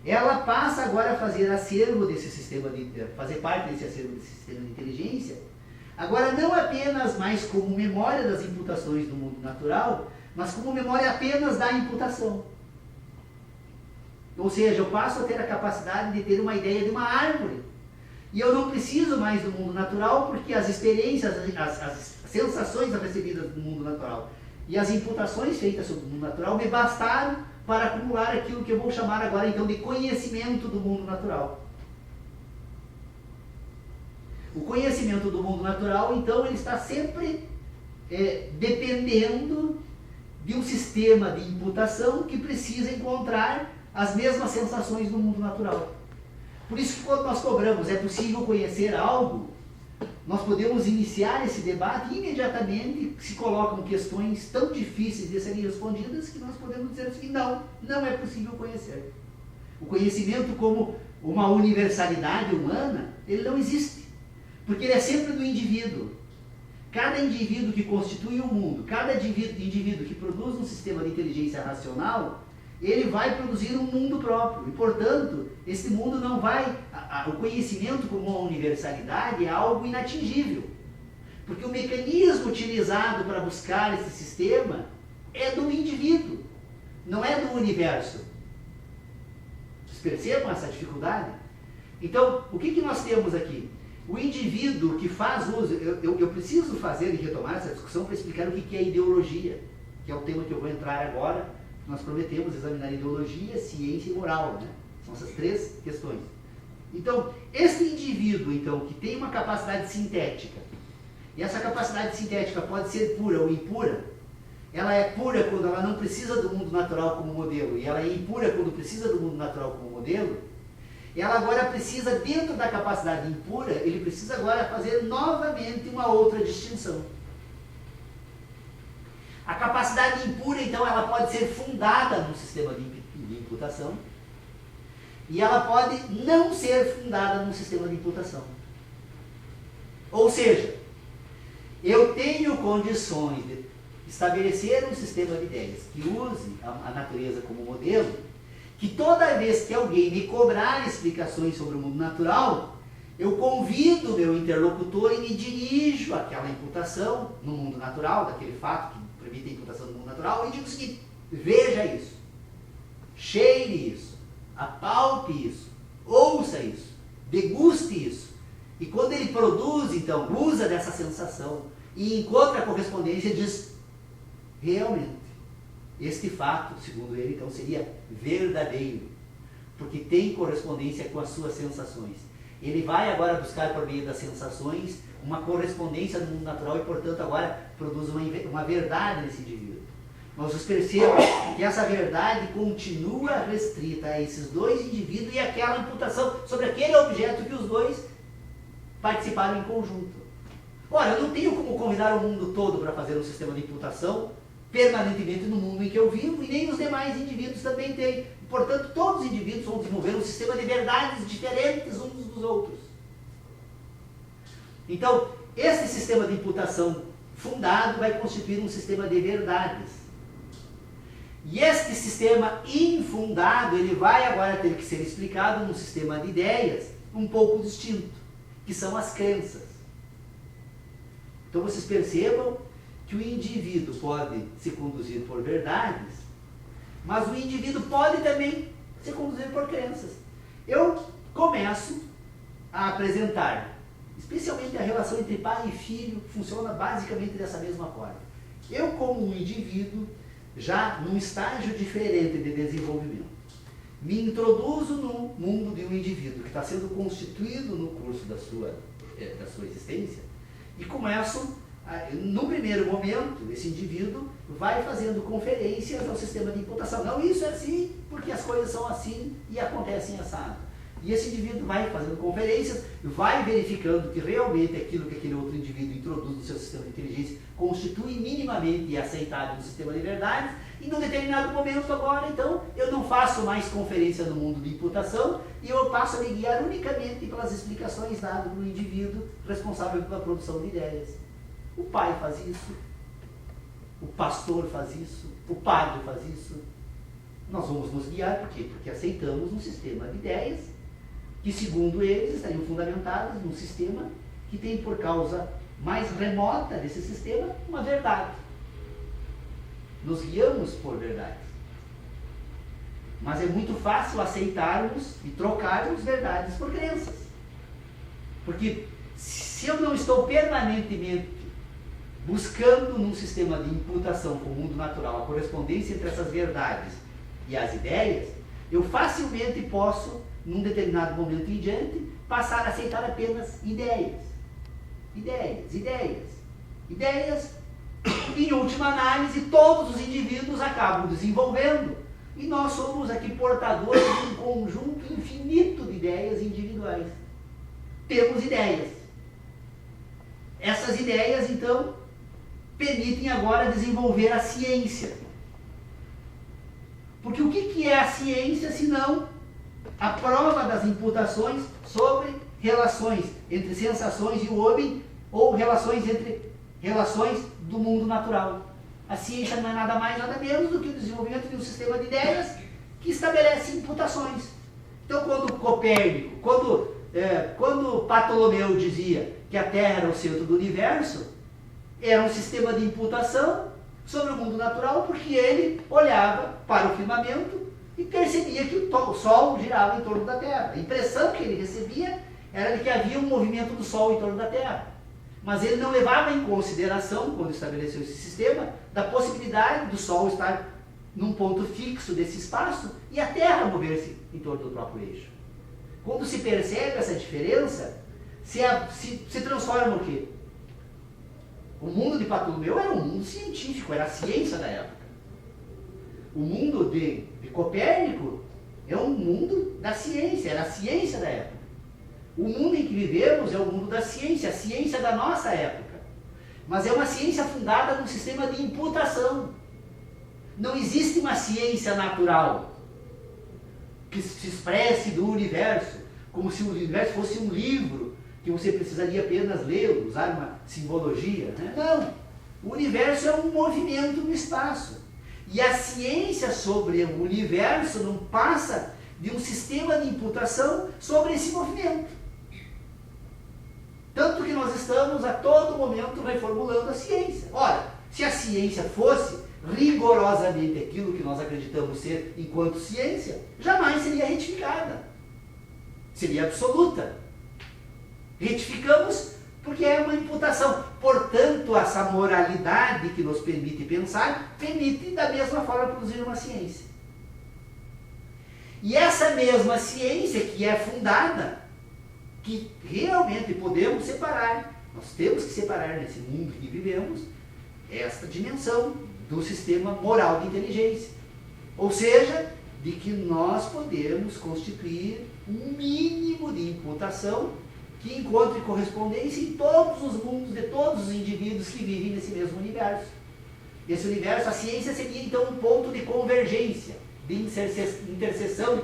ela passa agora a fazer acervo desse sistema fazer parte desse acervo desse sistema de inteligência, agora não apenas mais como memória das imputações do mundo natural, mas como memória apenas da imputação. Ou seja, eu passo a ter a capacidade de ter uma ideia de uma árvore. E eu não preciso mais do mundo natural porque as experiências, as sensações recebidas do mundo natural e as imputações feitas sobre o mundo natural me bastaram para acumular aquilo que eu vou chamar agora então de conhecimento do mundo natural. O conhecimento do mundo natural, então, ele está sempre dependendo de um sistema de imputação que precisa encontrar as mesmas sensações do mundo natural. Por isso que quando nós cobramos, é possível conhecer algo, nós podemos iniciar esse debate e imediatamente se colocam questões tão difíceis de serem respondidas que nós podemos dizer assim, não é possível conhecer. O conhecimento como uma universalidade humana, ele não existe, porque ele é sempre do indivíduo. Cada indivíduo que constitui o mundo, cada indivíduo que produz um sistema de inteligência racional, ele vai produzir um mundo próprio. E, portanto, esse mundo não vai... O conhecimento como uma universalidade é algo inatingível. Porque o mecanismo utilizado para buscar esse sistema é do indivíduo, não é do universo. Vocês percebam essa dificuldade? Então, o que nós temos aqui? O indivíduo que faz uso... Eu preciso fazer e retomar essa discussão para explicar o que é ideologia, que é o tema que eu vou entrar agora. Nós prometemos examinar ideologia, ciência e moral, né? São essas três questões. Então, esse indivíduo, então, que tem uma capacidade sintética, e essa capacidade sintética pode ser pura ou impura, ela é pura quando ela não precisa do mundo natural como modelo, e ela é impura quando precisa do mundo natural como modelo, ela agora precisa, dentro da capacidade impura, ele precisa agora fazer novamente uma outra distinção. A capacidade impura, então, ela pode ser fundada num sistema de imputação e ela pode não ser fundada num sistema de imputação. Ou seja, eu tenho condições de estabelecer um sistema de ideias que use a natureza como modelo, que toda vez que alguém me cobrar explicações sobre o mundo natural, eu convido o meu interlocutor e me dirijo àquela imputação no mundo natural, daquele fato que permite a imputação do mundo natural, e digo o seguinte: veja isso, cheire isso, apalpe isso, ouça isso, deguste isso. E quando ele produz, então, usa dessa sensação e encontra a correspondência, diz, realmente, este fato, segundo ele, então, seria verdadeiro, porque tem correspondência com as suas sensações. Ele vai agora buscar, por meio das sensações, uma correspondência no mundo natural e, portanto, agora produz uma verdade nesse indivíduo. Mas vocês percebam que essa verdade continua restrita a esses dois indivíduos e aquela imputação sobre aquele objeto que os dois participaram em conjunto. Ora, eu não tenho como convidar o mundo todo para fazer um sistema de imputação permanentemente no mundo em que eu vivo, e nem os demais indivíduos também têm. Portanto, todos os indivíduos vão desenvolver um sistema de verdades diferentes uns dos outros. Então, esse sistema de imputação fundado vai constituir um sistema de verdades. E este sistema infundado, ele vai agora ter que ser explicado num sistema de ideias um pouco distinto, que são as crenças. Então vocês percebam que o indivíduo pode se conduzir por verdades, mas o indivíduo pode também se conduzir por crenças. Eu começo a apresentar, especialmente a relação entre pai e filho, funciona basicamente dessa mesma forma. Eu, como um indivíduo, já num estágio diferente de desenvolvimento, me introduzo no mundo de um indivíduo que está sendo constituído no curso da sua existência e começo, no primeiro momento, esse indivíduo vai fazendo conferências ao sistema de imputação. Não, isso é assim, porque as coisas são assim e acontecem assado. E esse indivíduo vai fazendo conferências, vai verificando que realmente aquilo que aquele outro indivíduo introduz no seu sistema de inteligência constitui minimamente aceitável no sistema de verdades, e num determinado momento agora, então, eu não faço mais conferência no mundo de imputação e eu passo a me guiar unicamente pelas explicações dadas pelo indivíduo responsável pela produção de ideias. O pai faz isso, o pastor faz isso, o padre faz isso. Nós vamos nos guiar, por quê? Porque aceitamos um sistema de ideias que, segundo eles, estariam fundamentadas num sistema que tem por causa mais remota desse sistema uma verdade. Nos guiamos por verdade. Mas é muito fácil aceitarmos e trocarmos verdades por crenças. Porque se eu não estou permanentemente buscando num sistema de imputação com o mundo natural a correspondência entre essas verdades e as ideias, eu facilmente posso, num determinado momento em diante, passar a aceitar apenas ideias. Ideias, ideias, ideias. Em última análise, todos os indivíduos acabam desenvolvendo e nós somos aqui portadores de um conjunto infinito de ideias individuais. Temos ideias. essas ideias, então, permitem agora desenvolver a ciência. Porque o que é a ciência, senão a prova das imputações sobre relações entre sensações e o homem, ou relações do mundo natural. A ciência não é nada mais, nada menos do que o desenvolvimento de um sistema de ideias que estabelece imputações. Então, quando Copérnico, quando Ptolomeu dizia que a Terra era o centro do universo, era um sistema de imputação sobre o mundo natural, porque ele olhava para o firmamento e percebia que o Sol girava em torno da Terra. A impressão que ele recebia era de que havia um movimento do Sol em torno da Terra. Mas ele não levava em consideração, quando estabeleceu esse sistema, da possibilidade do Sol estar num ponto fixo desse espaço e a Terra mover-se em torno do próprio eixo. Quando se percebe essa diferença, se transforma o quê? O mundo de Ptolomeu era um mundo científico, era a ciência da época. O mundo de Copérnico é um mundo da ciência, era a ciência da época. O mundo em que vivemos é o mundo da ciência, a ciência da nossa época. Mas é uma ciência fundada num sistema de imputação. Não existe uma ciência natural que se expresse do universo, como se o universo fosse um livro que você precisaria apenas ler, usar uma simbologia. Né? Não. O universo é um movimento no espaço. E a ciência sobre o universo não passa de um sistema de imputação sobre esse movimento. Tanto que nós estamos a todo momento reformulando a ciência. Ora, se a ciência fosse rigorosamente aquilo que nós acreditamos ser enquanto ciência, jamais seria retificada. Seria absoluta. Retificamos porque é uma imputação. Portanto, essa moralidade que nos permite pensar, permite da mesma forma produzir uma ciência. E essa mesma ciência que é fundada, que realmente podemos separar, nós temos que separar nesse mundo que vivemos, esta dimensão do sistema moral de inteligência. Ou seja, de que nós podemos constituir um mínimo de imputação que encontre correspondência em todos os mundos de todos os indivíduos que vivem nesse mesmo universo. Esse universo, a ciência seria então um ponto de convergência, de interseção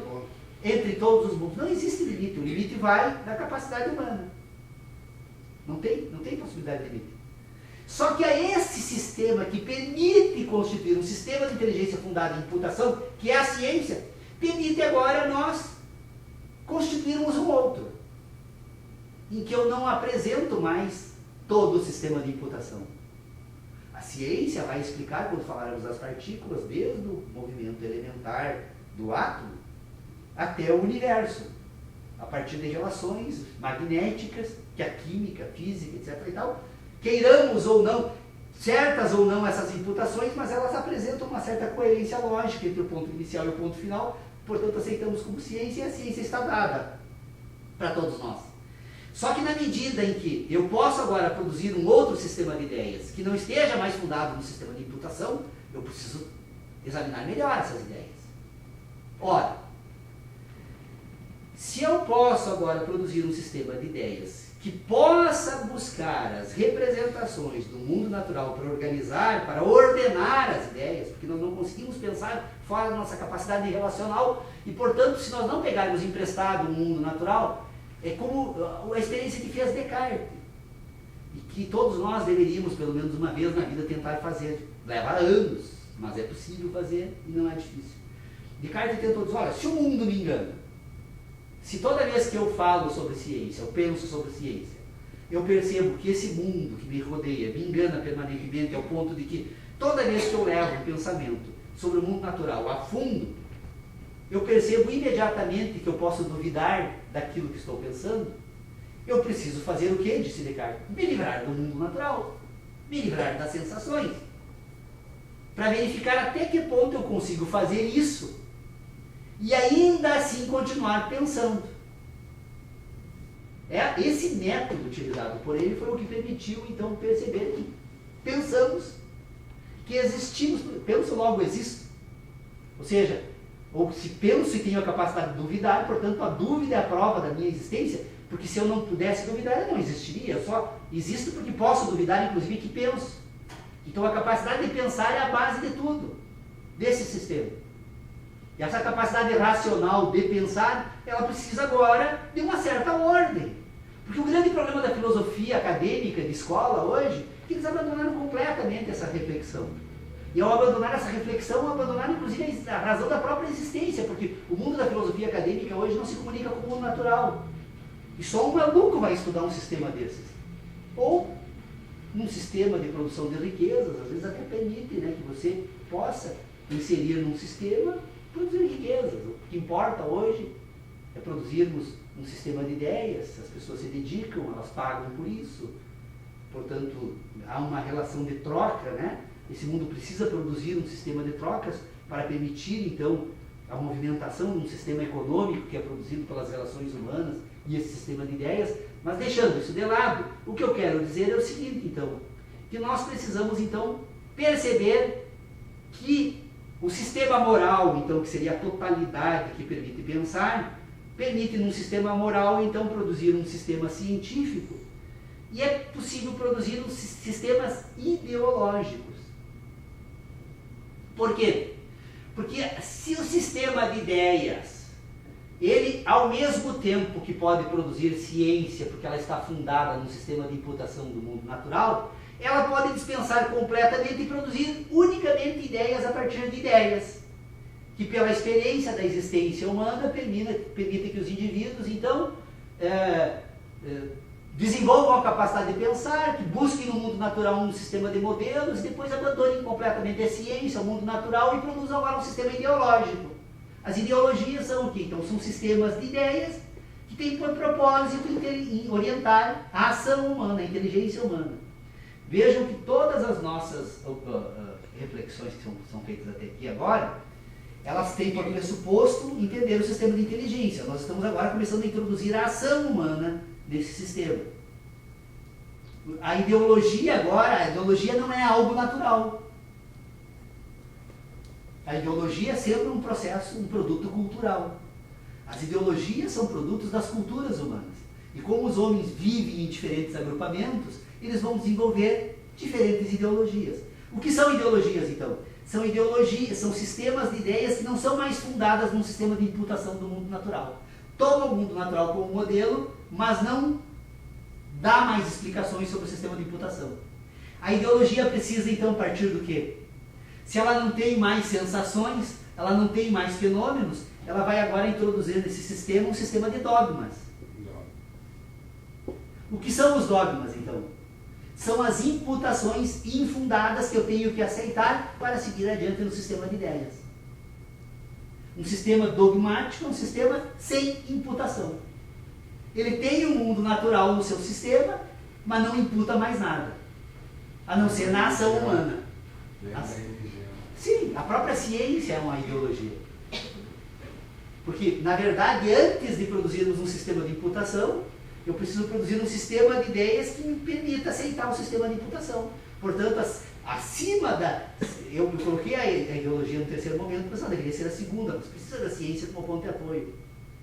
entre todos os mundos. Não existe limite, o limite vai da capacidade humana. Não tem possibilidade de limite. Só que a esse sistema que permite constituir um sistema de inteligência fundado em imputação, que é a ciência, permite agora nós constituirmos um outro, em que eu não apresento mais todo o sistema de imputação. A ciência vai explicar, quando falarmos das partículas, desde o movimento elementar do átomo até o universo, a partir de relações magnéticas, que a química, a física, etc. e tal, queiramos ou não, certas ou não essas imputações, mas elas apresentam uma certa coerência lógica entre o ponto inicial e o ponto final, portanto aceitamos como ciência, e a ciência está dada para todos nós. Só que na medida em que eu posso agora produzir um outro sistema de ideias que não esteja mais fundado no sistema de imputação, eu preciso examinar melhor essas ideias. Ora, se eu posso agora produzir um sistema de ideias que possa buscar as representações do mundo natural para organizar, para ordenar as ideias, porque nós não conseguimos pensar fora da nossa capacidade relacional, e portanto, se nós não pegarmos emprestado o mundo natural, é como a experiência que fez Descartes, e que todos nós deveríamos, pelo menos uma vez na vida, tentar fazer. Leva anos, mas é possível fazer e não é difícil. Descartes tentou dizer, olha, se o mundo me engana, se toda vez que eu falo sobre ciência, eu penso sobre ciência, eu percebo que esse mundo que me rodeia me engana permanentemente ao ponto de que toda vez que eu levo um pensamento sobre o mundo natural a fundo, eu percebo imediatamente que eu posso duvidar daquilo que estou pensando, eu preciso fazer o quê? Disse Descartes. Me livrar do mundo natural, me livrar das sensações, para verificar até que ponto eu consigo fazer isso e ainda assim continuar pensando. Esse método utilizado por ele foi o que permitiu então perceber que pensamos, que existimos, penso logo existo. Ou seja, ou se penso e tenho a capacidade de duvidar, portanto a dúvida é a prova da minha existência, Porque se eu não pudesse duvidar, eu não existiria. Eu só existo porque posso duvidar, inclusive, que penso. Então a capacidade de pensar é a base de tudo, desse sistema. E essa capacidade racional de pensar, ela precisa agora de uma certa ordem. Porque o grande problema da filosofia acadêmica de escola hoje, é que eles abandonaram completamente essa reflexão. E ao abandonar essa reflexão, abandonaram inclusive a razão da própria existência, porque o mundo da filosofia acadêmica hoje não se comunica com o mundo natural. E só um maluco vai estudar um sistema desses. Ou um sistema de produção de riquezas, às vezes até permite, né, que você possa inserir num sistema, produzir riquezas. O que importa hoje é produzirmos um sistema de ideias, as pessoas se dedicam, elas pagam por isso. Portanto, há uma relação de troca, né? Esse mundo precisa produzir um sistema de trocas para permitir, então, a movimentação de um sistema econômico que é produzido pelas relações humanas e esse sistema de ideias, mas deixando isso de lado, o que eu quero dizer é o seguinte, então, que nós precisamos, então, perceber que o sistema moral, então, que seria a totalidade que permite pensar, permite num sistema moral, então, produzir um sistema científico, e é possível produzir sistemas ideológicos. Por quê? Porque se o sistema de ideias, ele, ao mesmo tempo que pode produzir ciência, porque ela está fundada no sistema de imputação do mundo natural, ela pode dispensar completamente e produzir unicamente ideias a partir de ideias, que pela experiência da existência humana permite que os indivíduos, então, desenvolvam a capacidade de pensar, que busquem no mundo natural um sistema de modelos, e depois abandonem completamente a ciência, o mundo natural, e produzam agora um sistema ideológico. As ideologias são o quê? Então, são sistemas de ideias que têm por propósito orientar a ação humana, a inteligência humana. Vejam que todas as nossas reflexões que são feitas até aqui agora, elas têm por pressuposto entender o sistema de inteligência. Nós estamos agora começando a introduzir a ação humana nesse sistema. A ideologia não é algo natural. A ideologia é sempre um processo, um produto cultural. As ideologias são produtos das culturas humanas. E como os homens vivem em diferentes agrupamentos, eles vão desenvolver diferentes ideologias. O que são ideologias, então? São ideologias, são sistemas de ideias que não são mais fundadas num sistema de imputação do mundo natural. Toma o mundo natural como modelo, mas não dá mais explicações sobre o sistema de imputação. A ideologia precisa, então, partir do quê? Se ela não tem mais sensações, ela não tem mais fenômenos, ela vai agora introduzir nesse sistema um sistema de dogmas. O que são os dogmas, então? São as imputações infundadas que eu tenho que aceitar para seguir adiante no sistema de ideias. Um sistema dogmático é um sistema sem imputação. Ele tem um mundo natural no seu sistema, mas não imputa mais nada, a não ser na ação humana. Sim, a própria ciência é uma ideologia. Porque, na verdade, antes de produzirmos um sistema de imputação, eu preciso produzir um sistema de ideias que me permita aceitar o sistema de imputação. Portanto, acima da... Eu coloquei a ideologia no terceiro momento, mas ela deveria ser a segunda, mas precisa da ciência como ponto de apoio,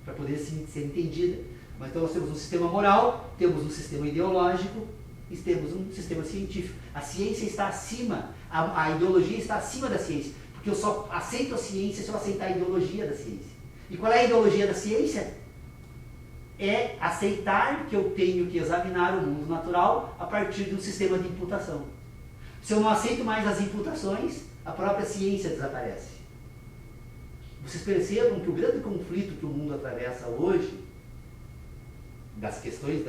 para poder ser entendida. Mas então nós temos um sistema moral, temos um sistema ideológico e temos um sistema científico. A ciência está acima, a ideologia está acima da ciência, porque eu só aceito a ciência se eu aceitar a ideologia da ciência. E qual é a ideologia da ciência? É aceitar que eu tenho que examinar o mundo natural a partir de um sistema de imputação. Se eu não aceito mais as imputações, a própria ciência desaparece. Vocês percebam que o grande conflito que o mundo atravessa hoje, das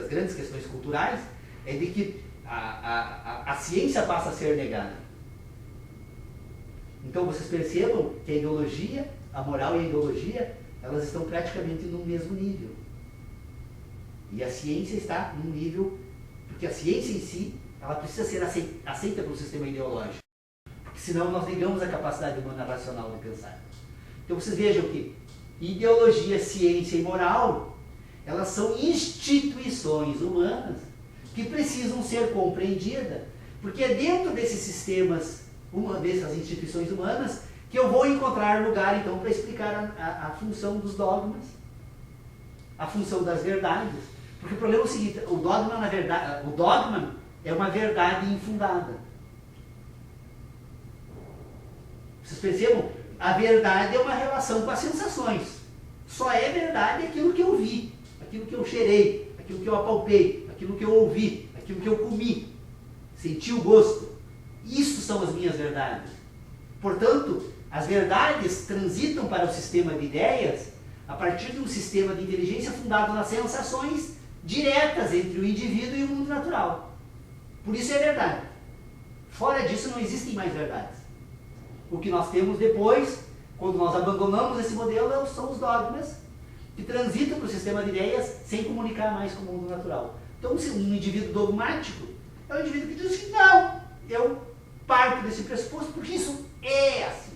grandes questões culturais, é de que a ciência passa a ser negada. Então vocês percebam que a ideologia, a moral e a ideologia, elas estão praticamente no mesmo nível. E a ciência está num nível, porque a ciência em si, ela precisa ser aceita pelo sistema ideológico. Porque senão nós negamos a capacidade humana racional de pensar. Então vocês vejam que ideologia, ciência e moral, elas são instituições humanas que precisam ser compreendidas, porque é dentro desses sistemas, dessas instituições humanas, que eu vou encontrar lugar, então, para explicar a função dos dogmas, a função das verdades. Porque o problema é o seguinte, o dogma, na verdade, o dogma é uma verdade infundada. Vocês percebam? A verdade é uma relação com as sensações. Só é verdade aquilo que eu vi, aquilo que eu cheirei, aquilo que eu apalpei, aquilo que eu ouvi, aquilo que eu comi, senti o gosto. Isso são as minhas verdades. Portanto, as verdades transitam para o sistema de ideias a partir de um sistema de inteligência fundado nas sensações diretas entre o indivíduo e o mundo natural. Por isso é verdade. Fora disso não existem mais verdades. O que nós temos depois, quando nós abandonamos esse modelo, são os dogmas que transitam para o sistema de ideias sem comunicar mais com o mundo natural. Então, se um indivíduo dogmático é um indivíduo que diz assim, não, eu parto desse pressuposto porque isso é assim.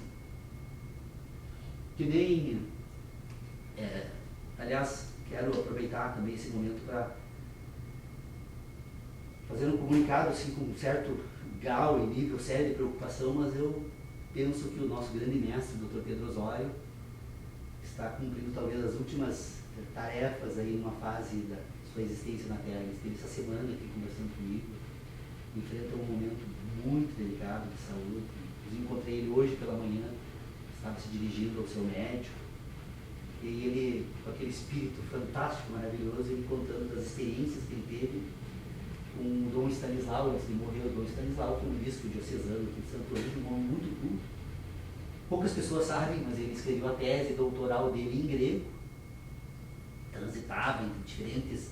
Que nem... aliás, quero aproveitar também esse momento para fazer um comunicado assim, com um certo grau e nível sério de preocupação, mas eu penso que o nosso grande mestre, o Dr. Pedro Osório, está cumprindo talvez as últimas tarefas aí numa fase da sua existência na Terra. Ele esteve essa semana aqui conversando comigo, enfrenta um momento muito delicado de saúde. Eu encontrei ele hoje pela manhã, estava se dirigindo ao seu médico, e ele, com aquele espírito fantástico, maravilhoso, ele contando das experiências que ele teve com o Dom Stanislau, antes de morrer. O Dom Stanislau foi um bispo diocesano aqui de Santo Ângelo, um homem muito culto. Poucas pessoas sabem, mas ele escreveu a tese doutoral dele em grego, transitava entre diferentes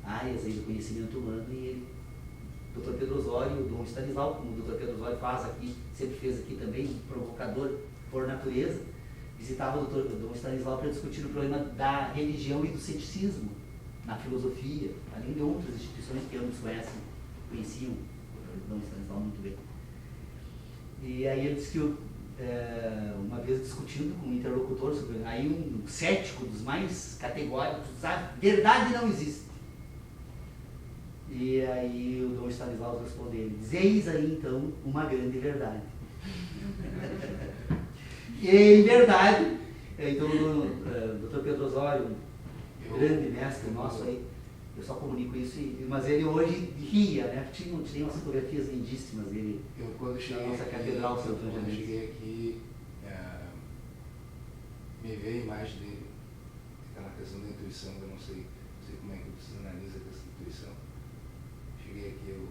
áreas aí do conhecimento humano, e ele, Dr. Pedro Osório, o Dom Stanislau, como o Dr. Pedro Osório faz aqui, sempre fez aqui também, um provocador por natureza, visitava o Dom Stanislau para discutir o problema da religião e do ceticismo na filosofia, além de outras instituições que ambos conheciam o Dom Stanislau muito bem. E aí ele disse que uma vez discutindo com um interlocutor sobre aí um cético dos mais categóricos, a verdade não existe. E aí o Dom Stanislau respondeu, eis aí então uma grande verdade. E em verdade, então o Dr. Pedro Osório, um grande mestre nosso aí, eu só comunico isso, mas ele hoje ria, né? Tinha umas fotografias lindíssimas dele na nossa catedral Santo Angelino. Quando eu cheguei aqui, me veio a imagem dele, aquela questão da intuição, eu não sei como é que você analisa essa intuição. Cheguei aqui, eu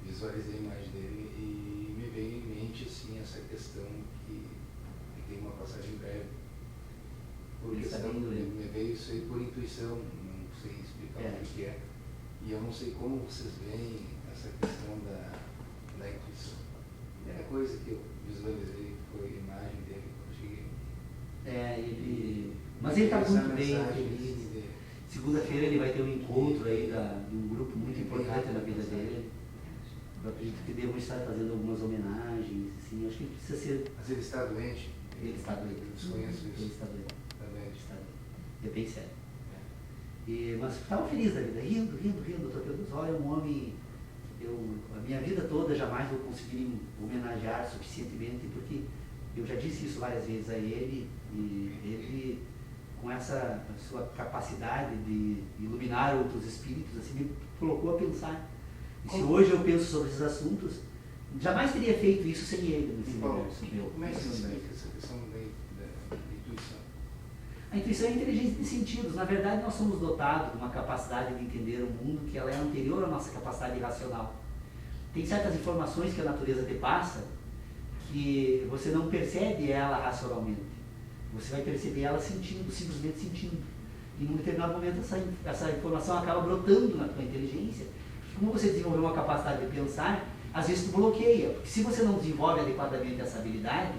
visualizei a imagem dele e me veio em mente assim, essa questão que tem uma passagem breve. Por questão, me veio isso aí por intuição, não sei explicar o que é. E eu não sei como vocês veem essa questão da intuição. A primeira coisa que eu visualizei foi a imagem dele quando cheguei. Mas ele está muito bem, feliz. Segunda-feira ele vai ter um encontro aí de um grupo muito importante na vida dele. Eu acredito que devo estar fazendo algumas homenagens, assim, acho que precisa ser... Mas ele está doente? Ele está doente. Eu desconheço isso. Ele está doente. Está doente. É bem sério. Mas estava feliz da vida, rindo. O Dr. Pedro Osório é um homem, a minha vida toda jamais vou conseguir homenagear suficientemente, porque eu já disse isso várias vezes a ele, e ele, com essa sua capacidade de iluminar outros espíritos, assim, me colocou a pensar. E se hoje eu penso sobre esses assuntos, jamais teria feito isso sem ele nesse universo meu. Como é que você explica essa questão da intuição? A intuição é a inteligência de sentidos. Na verdade, nós somos dotados de uma capacidade de entender o mundo que ela é anterior à nossa capacidade racional. Tem certas informações que a natureza te passa que você não percebe ela racionalmente. Você vai perceber ela sentindo, simplesmente sentindo. E num determinado momento essa informação acaba brotando na tua inteligência. Como você desenvolveu uma capacidade de pensar, às vezes tu bloqueia. Porque se você não desenvolve adequadamente essa habilidade,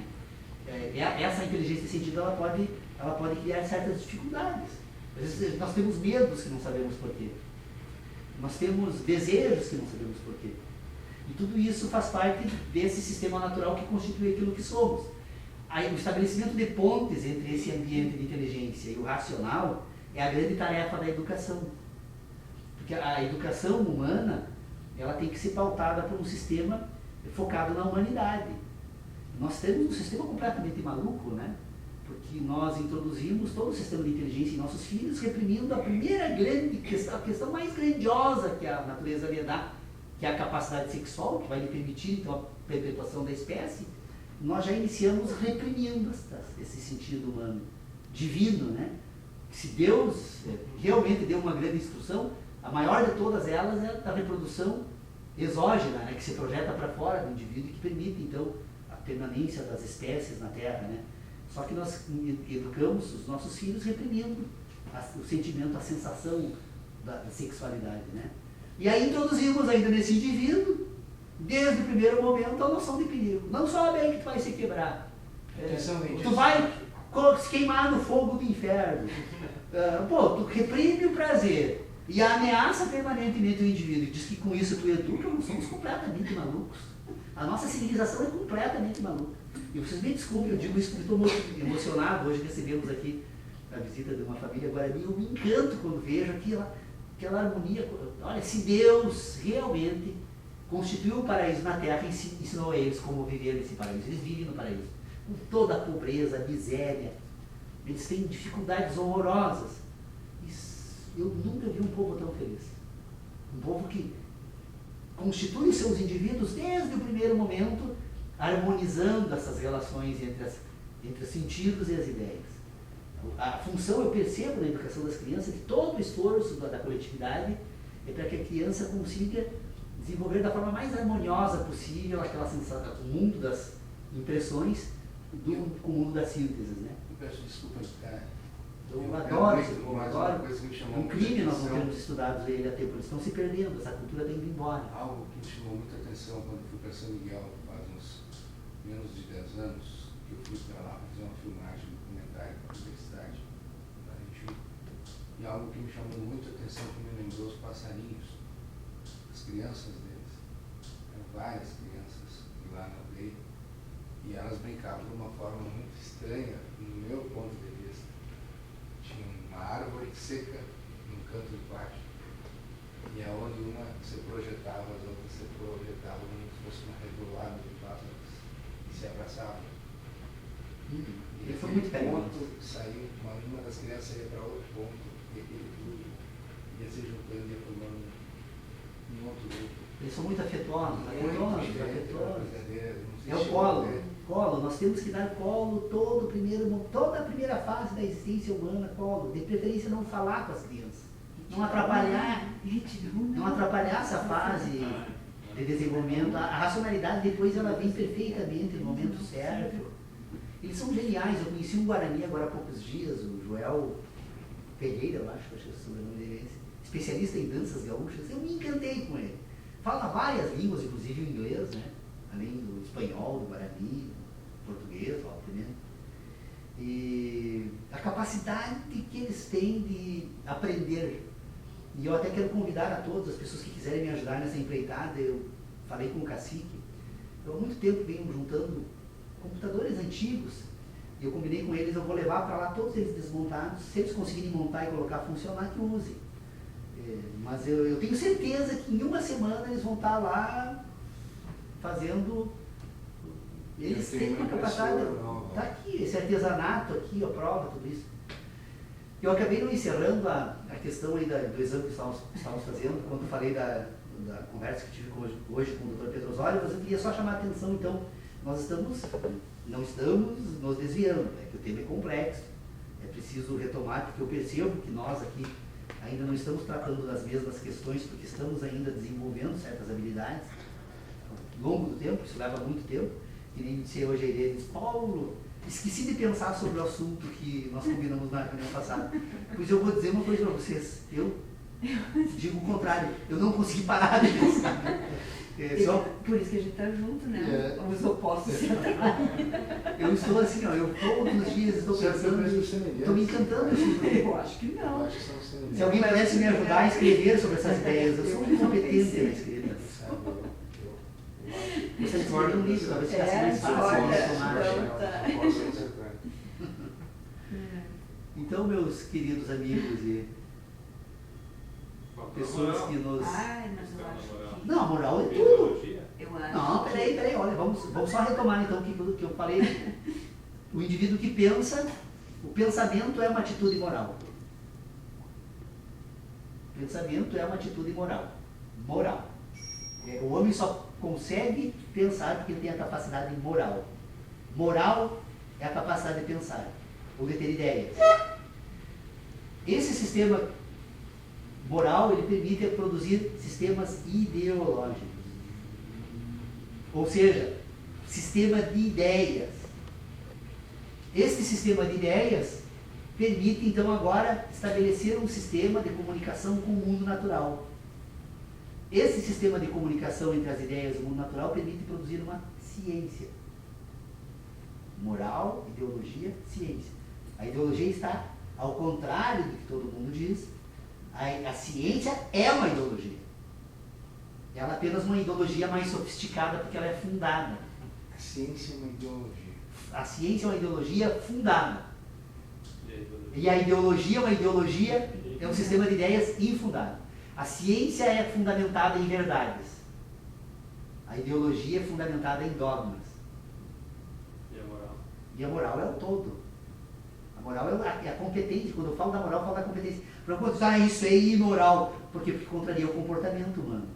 essa inteligência de sentido ela pode criar certas dificuldades. Às vezes nós temos medos que não sabemos porquê. Nós temos desejos que não sabemos porquê. E tudo isso faz parte desse sistema natural que constitui aquilo que somos. Aí, o estabelecimento de pontes entre esse ambiente de inteligência e o racional é a grande tarefa da educação. Porque a educação humana ela tem que ser pautada por um sistema focado na humanidade. Nós temos um sistema completamente maluco, né? porque nós introduzimos todo o sistema de inteligência em nossos filhos, reprimindo a primeira grande questão, a questão mais grandiosa que a natureza lhe dá, que é a capacidade sexual, que vai lhe permitir então a perpetuação da espécie. Nós já iniciamos reprimindo esse sentido humano, divino, né? Se Deus realmente deu uma grande instrução, a maior de todas elas é a reprodução exógena, né? Que se projeta para fora do indivíduo e que permite então a permanência das espécies na Terra, né? Só que nós educamos os nossos filhos reprimindo o sentimento, a sensação da sexualidade, né? E aí introduzimos ainda nesse indivíduo, desde o primeiro momento, a noção de perigo. Não só bem que tu vai se quebrar. Tu vai se queimar no fogo do inferno. Tu reprime o prazer e ameaça permanentemente o indivíduo e diz que com isso tu educa. Nós somos completamente malucos. A nossa civilização é completamente maluca. E vocês me desculpem, eu digo isso porque estou emocionado. Hoje recebemos aqui a visita de uma família guarani. Eu me encanto quando vejo aquela harmonia. Olha, se Deus realmente constituiu o paraíso na Terra e ensinou a eles como viver nesse paraíso. Eles vivem no paraíso, com toda a pobreza, a miséria. Eles têm dificuldades horrorosas. Eu nunca vi um povo tão feliz. Um povo que constitui seus indivíduos desde o primeiro momento, harmonizando essas relações entre os sentidos e as ideias. A função, eu percebo na educação das crianças, que todo o esforço da coletividade é para que a criança consiga desenvolver da forma mais harmoniosa possível aquela sensação, o mundo das impressões com o mundo das sínteses, né? Eu peço desculpas, eu adoro esse povo, adoro. Um crime nós não temos estudado ele até, porque eles estão se perdendo, essa cultura está indo embora. Algo que me chamou muita atenção quando fui para São Miguel, faz uns menos de 10 anos, que eu fui para lá fazer uma filmagem documentária para a universidade da Argentina. E algo que me chamou muita atenção, que me lembrou os passarinhos, as crianças deles. Eram várias crianças lá na aldeia, e elas brincavam de uma forma muito estranha, no meu ponto de vista. Tinha uma árvore seca num canto do pátio, e é onde uma se projetava, as outras se projetavam como se fosse uma rebolada de pássaros, e se abraçavam. Ele foi muito ponto saiu, uma das crianças ia para outro ponto, e aquele tudo ia se juntando, ia formando um outro grupo. Eles são muito afetuosos, afetuosos. É o colo. Nós temos que dar colo toda a primeira fase da existência humana, colo. De preferência não falar com as crianças. Não atrapalhar essa fase de desenvolvimento. A racionalidade depois ela vem perfeitamente no momento certo. Eles são geniais. Eu conheci um Guarani agora há poucos dias, o Joel Pereira, eu acho que é o sobrenome dele, especialista em danças gaúchas. Eu me encantei com ele. Fala várias línguas, inclusive o inglês, né? Além do espanhol, do guarani, português, obviamente. E a capacidade que eles têm de aprender. E eu até quero convidar a todas as pessoas que quiserem me ajudar nessa empreitada. Eu falei com o cacique. Eu há muito tempo venho juntando computadores antigos. E eu combinei com eles, eu vou levar para lá todos eles desmontados. Se eles conseguirem montar e colocar funcionar, que usem. Mas eu tenho certeza que em uma semana eles vão estar lá fazendo. Eles têm uma capacidade. Está aqui, esse artesanato aqui, a prova, tudo isso. Eu acabei não encerrando a questão aí do exame que estávamos fazendo, quando falei da conversa que tive hoje com o Dr. Pedro Osório, mas eu queria só chamar a atenção, então, não estamos nos desviando, né, que o tema é complexo, é preciso retomar, porque eu percebo que nós aqui ainda não estamos tratando das mesmas questões, porque estamos ainda desenvolvendo certas habilidades ao longo do tempo, isso leva muito tempo, que nem disse hoje a Irene, Paulo, esqueci de pensar sobre o assunto que nós combinamos na reunião passada, pois eu vou dizer uma coisa para vocês, eu digo o contrário, eu não consegui parar de pensar. Por isso que a gente está junto, né? Os opostos se atraem. Eu estou assim, eu todos os dias estou pensando, estou me encantando. Eu acho que não. Se alguém pudesse me ajudar a escrever sobre essas ideias, eu sou muito competente na escrita. Você escreve um livro, talvez ficasse mais fácil. Então, meus queridos amigos e pessoas que nos... Ai, mas eu acho que... Não, a moral é tudo. Eu acho. Não, peraí, olha, vamos só retomar então o que eu falei. o indivíduo que pensa, o pensamento é uma atitude moral. O pensamento é uma atitude moral. Moral. O homem só consegue pensar porque ele tem a capacidade moral. Moral é a capacidade de pensar, ou de ter ideias. Esse sistema moral, ele permite produzir sistemas ideológicos. Ou seja, sistema de ideias. Este sistema de ideias permite, então, agora estabelecer um sistema de comunicação com o mundo natural. Esse sistema de comunicação entre as ideias e o mundo natural permite produzir uma ciência. Moral, ideologia, ciência. A ideologia está ao contrário do que todo mundo diz. A ciência é uma ideologia. Ela é apenas uma ideologia mais sofisticada porque ela é fundada. A ciência é uma ideologia. A ciência é uma ideologia fundada. E a ideologia é um sistema de ideias infundado. A ciência é fundamentada em verdades. A ideologia é fundamentada em dogmas. E a moral? E a moral é o todo. A moral é a competência. Quando eu falo da moral, eu falo da competência. Para não dizer, isso é imoral, porque contraria o comportamento humano.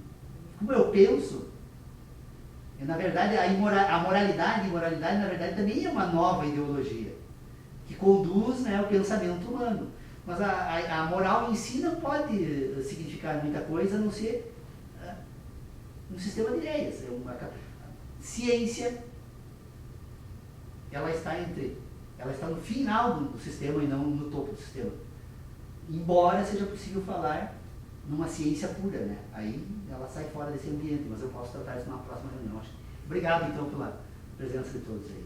Como eu penso, na verdade, a moralidade, na verdade, também é uma nova ideologia, que conduz, né, o pensamento humano. Mas a moral em si não pode significar muita coisa, a não ser um sistema de ideias. Ciência, ela está no final do sistema e não no topo do sistema. Embora seja possível falar numa ciência pura, né? Aí ela sai fora desse ambiente, mas eu posso tratar isso numa próxima reunião. Obrigado, então, pela presença de todos aí.